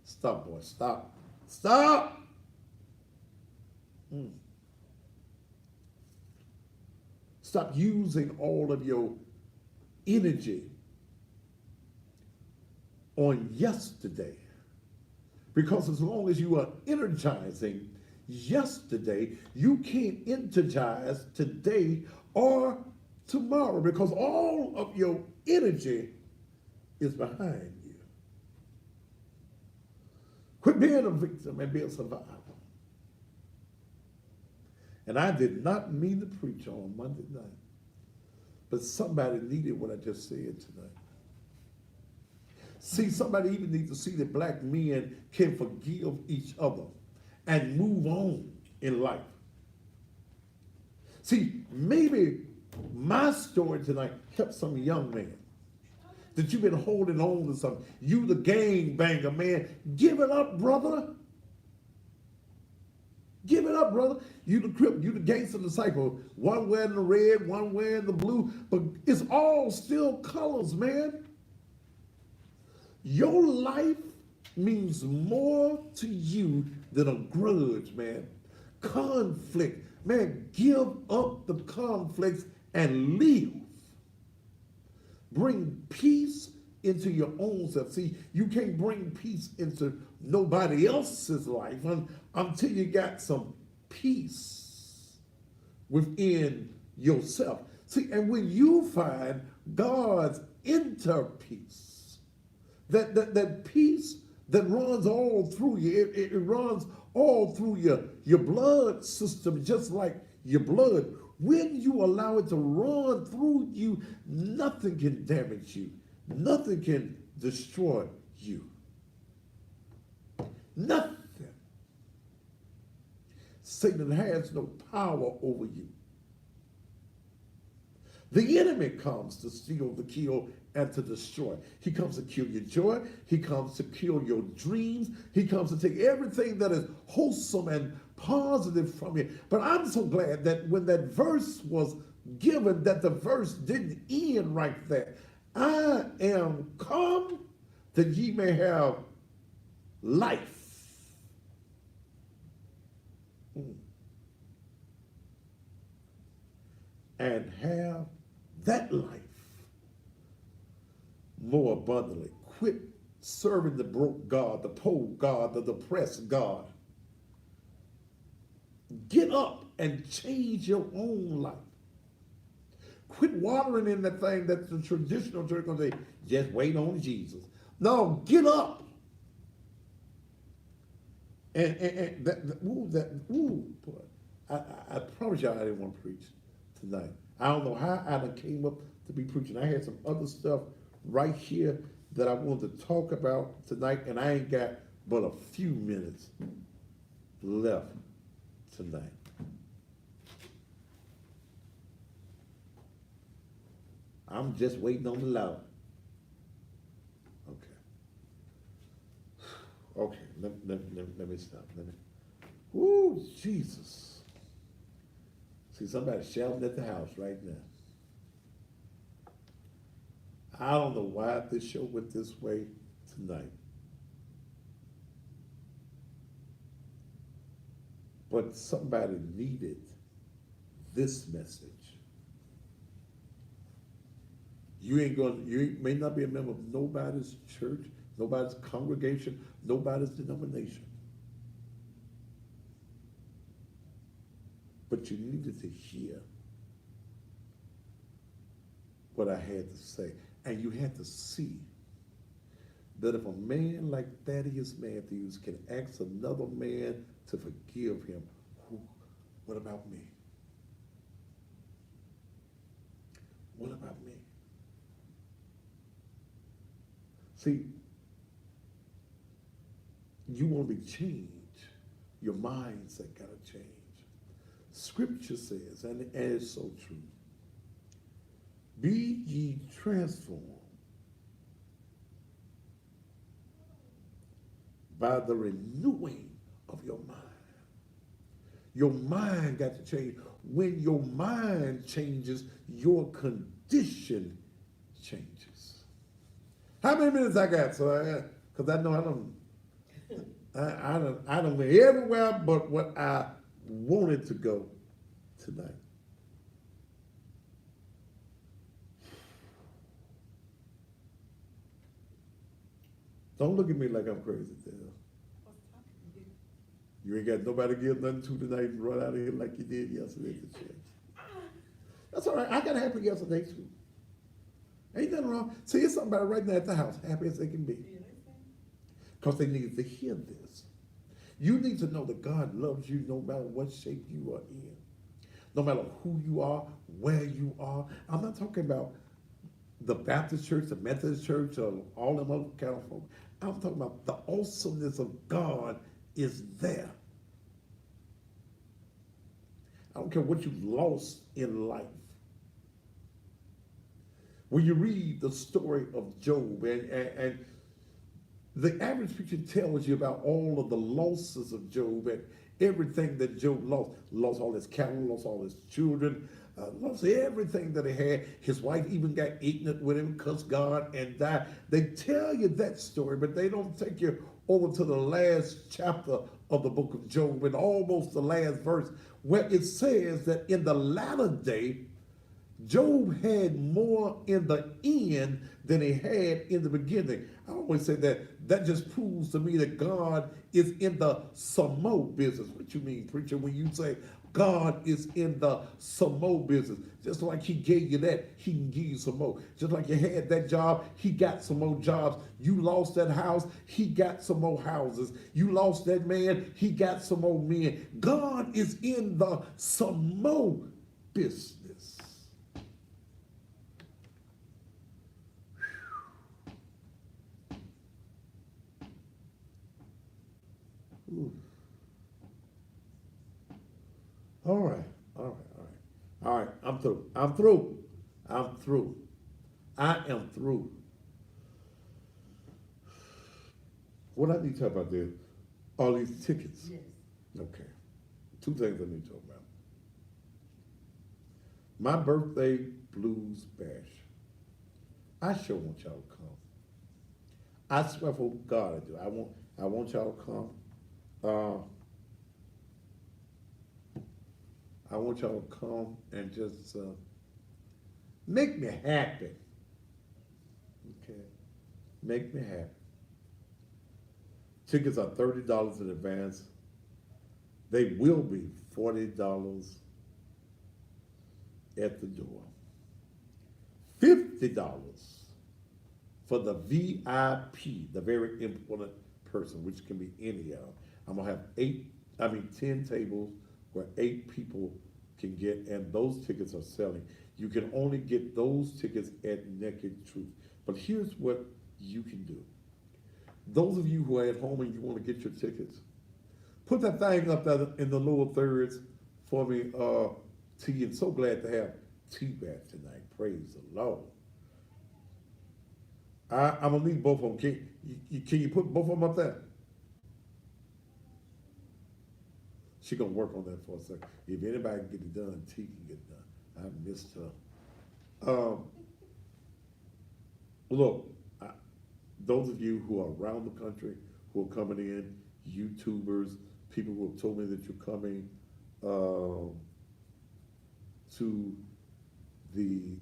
Stop, boy. Stop. Stop. Stop using all of your energy on yesterday. Because as long as you are energizing yesterday, you can't energize today or tomorrow because all of your energy is behind you. Quit being a victim and be a survivor. And I did not mean to preach on Monday night, but somebody needed what I just said tonight. See, somebody even needs to see that black men can forgive each other and move on in life. See, maybe my story tonight helped some young man that you've been holding on to something. You the gang banger, man. Give it up, brother. Give it up, brother. You the crip, you the gangster disciple. One wearing the red, one wearing the blue, but it's all still colors, man. Your life means more to you than a grudge, man. Conflict. Man, give up the conflicts and live. Bring peace into your own self. See, you can't bring peace into nobody else's life until you got some peace within yourself. See, and when you find God's inner peace, that peace that runs all through you, it runs all through your blood system, just like your blood. When you allow it to run through you, nothing can damage you. Nothing can destroy you. Nothing. Satan has no power over you. The enemy comes to steal, to kill, and to destroy. He comes to kill your joy. He comes to kill your dreams. He comes to take everything that is wholesome and positive from you. But I'm so glad that when that verse was given, that the verse didn't end right there. I am come that ye may have life. And have that life more abundantly. Quit serving the broke God, the poor God, the depressed God. Get up and change your own life. Quit watering in that thing that the traditional church gonna say, just wait on Jesus. No, get up. And I promise y'all I didn't want to preach tonight. I don't know how I came up to be preaching. I had some other stuff right here that I want to talk about tonight, and I ain't got but a few minutes left tonight. I'm just waiting on the Lord. Okay. Okay, let me stop. Woo, Jesus. See, somebody shouting at the house right now. I don't know why this show went this way tonight. But somebody needed this message. You may not be a member of nobody's church, nobody's congregation, nobody's denomination. But you needed to hear what I had to say. And you had to see that if a man like Thaddeus Matthews can ask another man to forgive him, what about me? What about me? See, you want to be changed. Your mindset got to change. Scripture says, and it's so true, be ye transformed by the renewing of your mind. Your mind got to change. When your mind changes, your condition changes. How many minutes I got? So, because I know I don't went everywhere but what I wanted to go tonight. Don't look at me like I'm crazy, Dale. You ain't got nobody to give nothing to tonight and run out of here like you did yesterday at the church. That's all right. I got happy yesterday too. Ain't nothing wrong. See, it's somebody right now at the house, happy as they can be. Because they needed to hear this. You need to know that God loves you no matter what shape you are in. No matter who you are, where you are. I'm not talking about the Baptist church, the Methodist church, or all them other kind of folk. I'm talking about the awesomeness of God is there. I don't care what you've lost in life. When you read the story of Job, and the average preacher tells you about all of the losses of Job and everything that Job lost all his cattle, lost all his children, lost everything that he had. His wife even got ignorant with him, cussed God, and died. They tell you that story, but they don't take you over to the last chapter of the book of Job and almost the last verse, where it says that in the latter day, Job had more in the end than he had in the beginning. I always say that just proves to me that God is in the some more business. What you mean, preacher, when you say God is in the some more business? Just like he gave you that, he can give you some more. Just like you had that job, he got some more jobs. You lost that house, he got some more houses. You lost that man, he got some more men. God is in the some more business. Ooh. All right. I'm through. I am through. What I need to talk about there are these tickets. Yes. Okay. Two things I need to talk about. My birthday blues bash. I sure want y'all to come. I swear for God I do. I want y'all to come. I want y'all to come and just make me happy. Okay, make me happy. Tickets are $30 in advance. They will be $40 at the door. $50 for the VIP, the very important person, which can be any of them. I'm gonna have 10 tables where 8 people can get, and those tickets are selling. You can only get those tickets at Naked Truth. But here's what you can do. Those of you who are at home and you want to get your tickets, put that thing up there in the lower thirds for me, T. And so glad to have T back tonight. Praise the Lord. I'm gonna need both of them. Can you put both of them up there? She gonna work on that for a second. If anybody can get it done, T can get it done. I missed her. Look, those of you who are around the country who are coming in, YouTubers, people who have told me that you're coming to the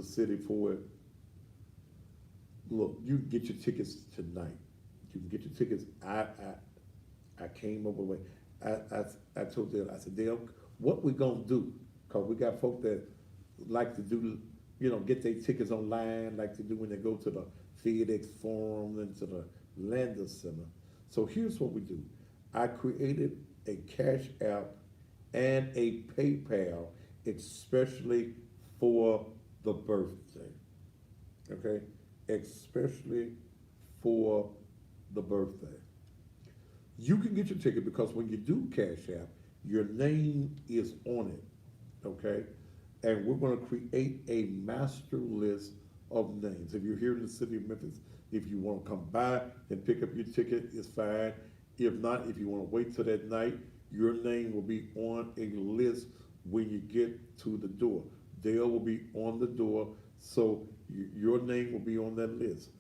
city for it. Look, you can get your tickets tonight. You can get your tickets. I came up with I told them, I said, Dale, what we gonna do? Cause we got folk that like to do, get their tickets online, like to do when they go to the FedEx Forum and to the Lander Center. So here's what we do. I created a Cash App and a PayPal, especially for the birthday. Okay? Especially for the birthday. You can get your ticket because when you do Cash App, your name is on it, okay? And we're gonna create a master list of names. If you're here in the city of Memphis, if you wanna come by and pick up your ticket, it's fine. If not, if you wanna wait till that night, your name will be on a list when you get to the door. Dale will be on the door, so your name will be on that list.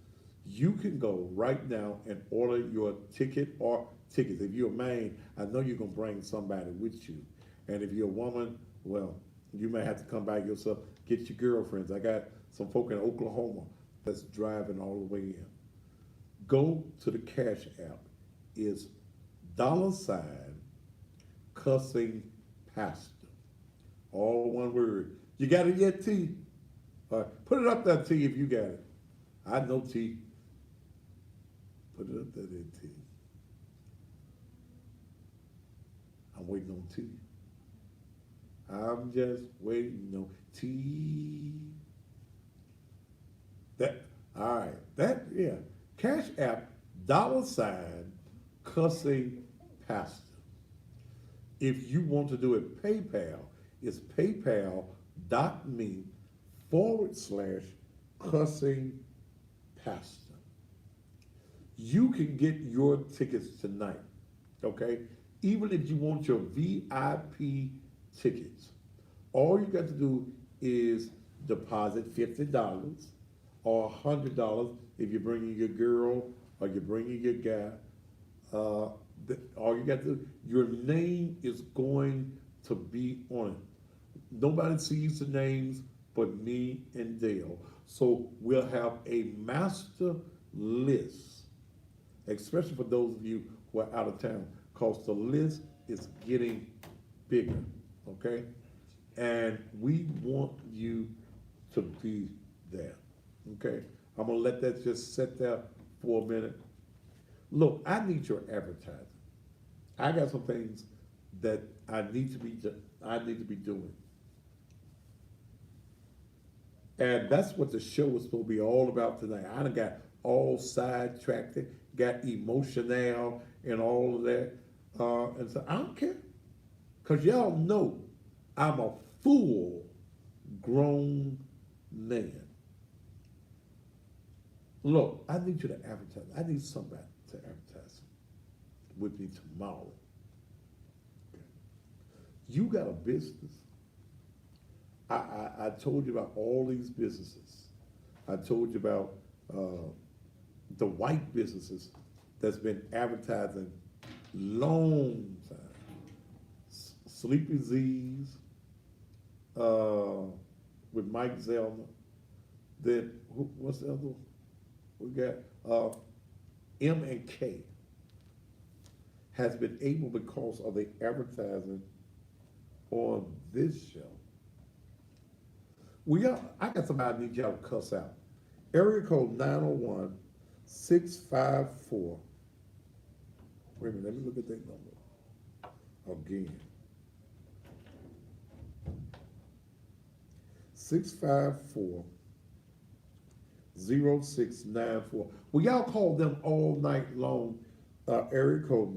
You can go right now and order your ticket or tickets. If you're a man, I know you're gonna bring somebody with you. And if you're a woman, well, you may have to come by yourself, get your girlfriends. I got some folk in Oklahoma that's driving all the way in. Go to the Cash App. It's $ cussing pastor. All one word. You got it yet, T? Put it up there, T, if you got it. I know T. Put it up there, T. I'm waiting on T. I'm just waiting on T. All right, yeah. Cash App, $ cussing pastor. If you want to do it PayPal, it's paypal.me/cussing pastor. You can get your tickets tonight, okay? Even if you want your VIP tickets, all you got to do is deposit $50 or $100 if you're bringing your girl or you're bringing your guy. All you got to do, your name is going to be on it. Nobody sees the names but me and Dale. So we'll have a master list, especially for those of you who are out of town, because the list is getting bigger, okay? And we want you to be there, okay? I'm gonna let that just sit there for a minute. Look, I need your advertising. I got some things that I need to be doing. And that's what the show is supposed to be all about tonight. I done got all sidetracked, got emotional and all of that. And so I don't care. Because y'all know I'm a full grown man. Look, I need you to advertise. I need somebody to advertise with me tomorrow. Okay. You got a business. I told you about all these businesses. I told you about the white businesses that's been advertising long time. Sleepy Z's with Mike Zellner. Then what's the other one? We got M&K has been able, because of the advertising on this show. I got somebody I need y'all to cuss out. Area code 901-654. Wait a minute, let me look at that number again. 654 0694. Well, y'all call them all night long. Area code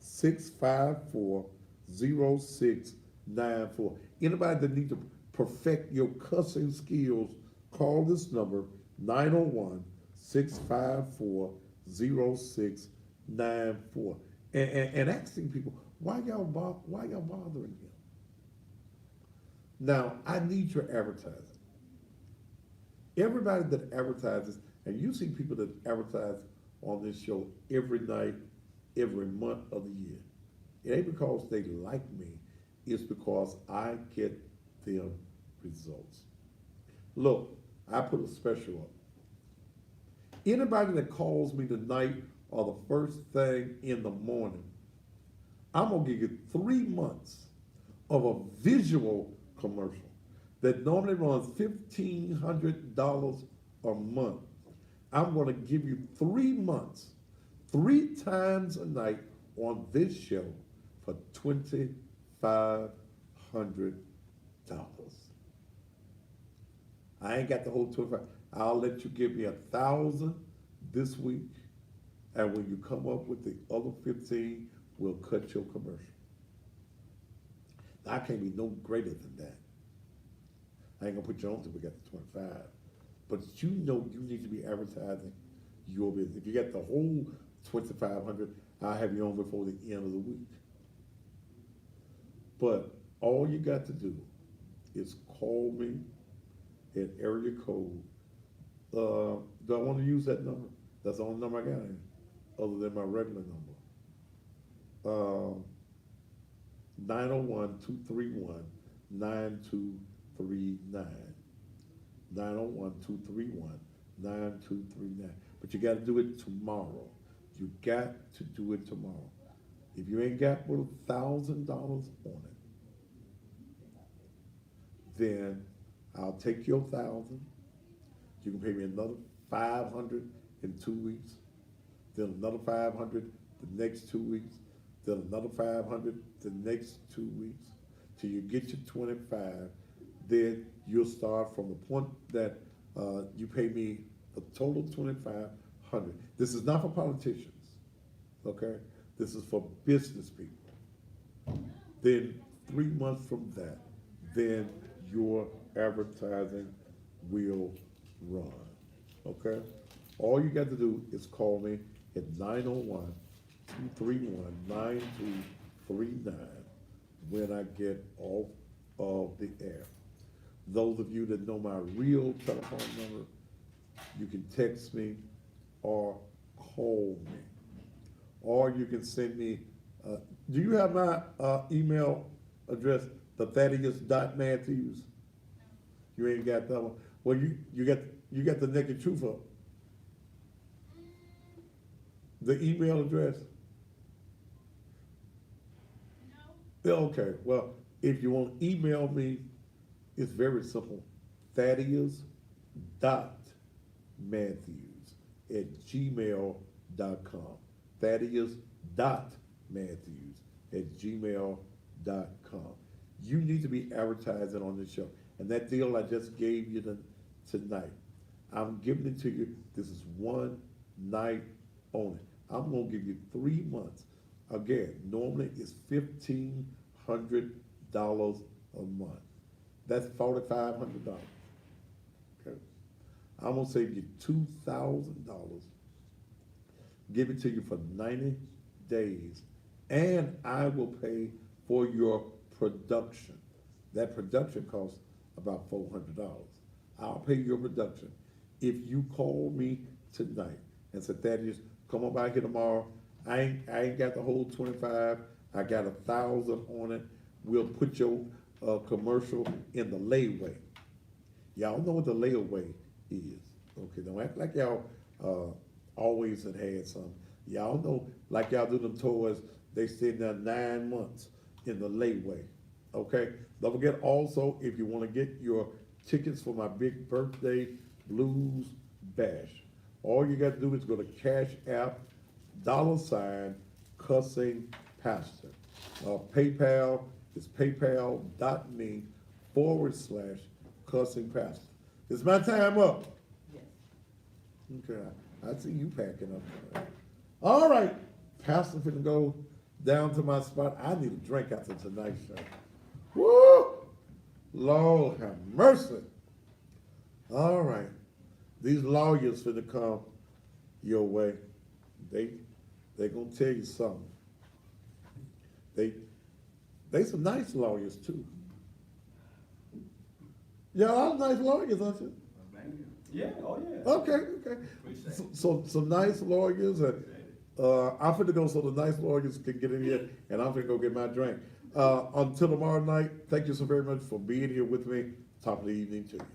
901-654-0694. Anybody that need to perfect your cussing skills, call this number 901-654-0694. And asking people, why y'all bothering him? Now, I need your advertising. Everybody that advertises, and you see people that advertise on this show every night, every month of the year. It ain't because they like me, it's because I get them results. Look, I put a special up. Anybody that calls me tonight or the first thing in the morning, I'm gonna give you 3 months of a visual commercial that normally runs $1,500 a month. I'm gonna give you 3 months, 3 times a night on this show for $2,500. I ain't got the whole 25. I'll let you give me 1,000 this week, and when you come up with the other 15, we'll cut your commercial. I can't be no greater than that. I ain't gonna put you on till we got the 25. But you know you need to be advertising your business. If you got the whole 2,500, I'll have you on before the end of the week. But all you got to do is call me at area code. Do I want to use that number? That's the only number I got in, other than my regular number. 901-231-9239. 901-231-9239. But you got to do it tomorrow. You got to do it tomorrow. If you ain't got but $1,000 on it, then I'll take your 1,000. You can pay me another 500 in 2 weeks, then another 500 the next 2 weeks, then another 500 the next 2 weeks, till you get your 25. Then you'll start from the point that you pay me a total 2,500. This is not for politicians, okay? This is for business people. Then 3 months from that, then your advertising will run, okay? All you got to do is call me at 901-231-9239 when I get off of the air. Those of you that know my real telephone number, you can text me or call me. Or you can send me, do you have my email address, Thaddeus.Matthews? You ain't got that one? Well, you got the Naked Truth up. The email address? No. Okay, well, if you want to email me, it's very simple. Thaddeus.Matthews@gmail.com. Thaddeus.Matthews@gmail.com. You need to be advertising on this show. And that deal I just gave you tonight, I'm giving it to you. This is one night only. I'm going to give you 3 months. Again, normally it's $1,500 a month. That's $4,500. Okay. I'm going to save you $2,000. Give it to you for 90 days. And I will pay for your production. That production costs about $400. I'll pay your production. If you call me tonight and say, Thaddeus, come on by here tomorrow. I ain't got the whole 25. I got 1,000 on it. We'll put your commercial in the layaway. Y'all know what the layaway is. Okay, don't act like y'all always had some. Y'all know, like y'all do them toys, they stay there 9 months in the layaway. Okay, don't forget also, if you want to get your tickets for my big birthday blues bash, all you got to do is go to Cash App, $cussing pastor. PayPal is paypal.me/cussing pastor. Is my time up? Yes. Okay, I see you packing up. All right, Pastor finna go down to my spot. I need a drink after tonight's show. Woo! Lord have mercy. All right, these lawyers finna come your way. They gonna tell you something. They some nice lawyers too. Y'all nice lawyers, aren't you? Yeah, oh yeah. Okay. So some nice lawyers, and I'm finna go so the nice lawyers can get in here, and I'm finna go get my drink. Until tomorrow night, thank you so very much for being here with me. Top of the evening to you.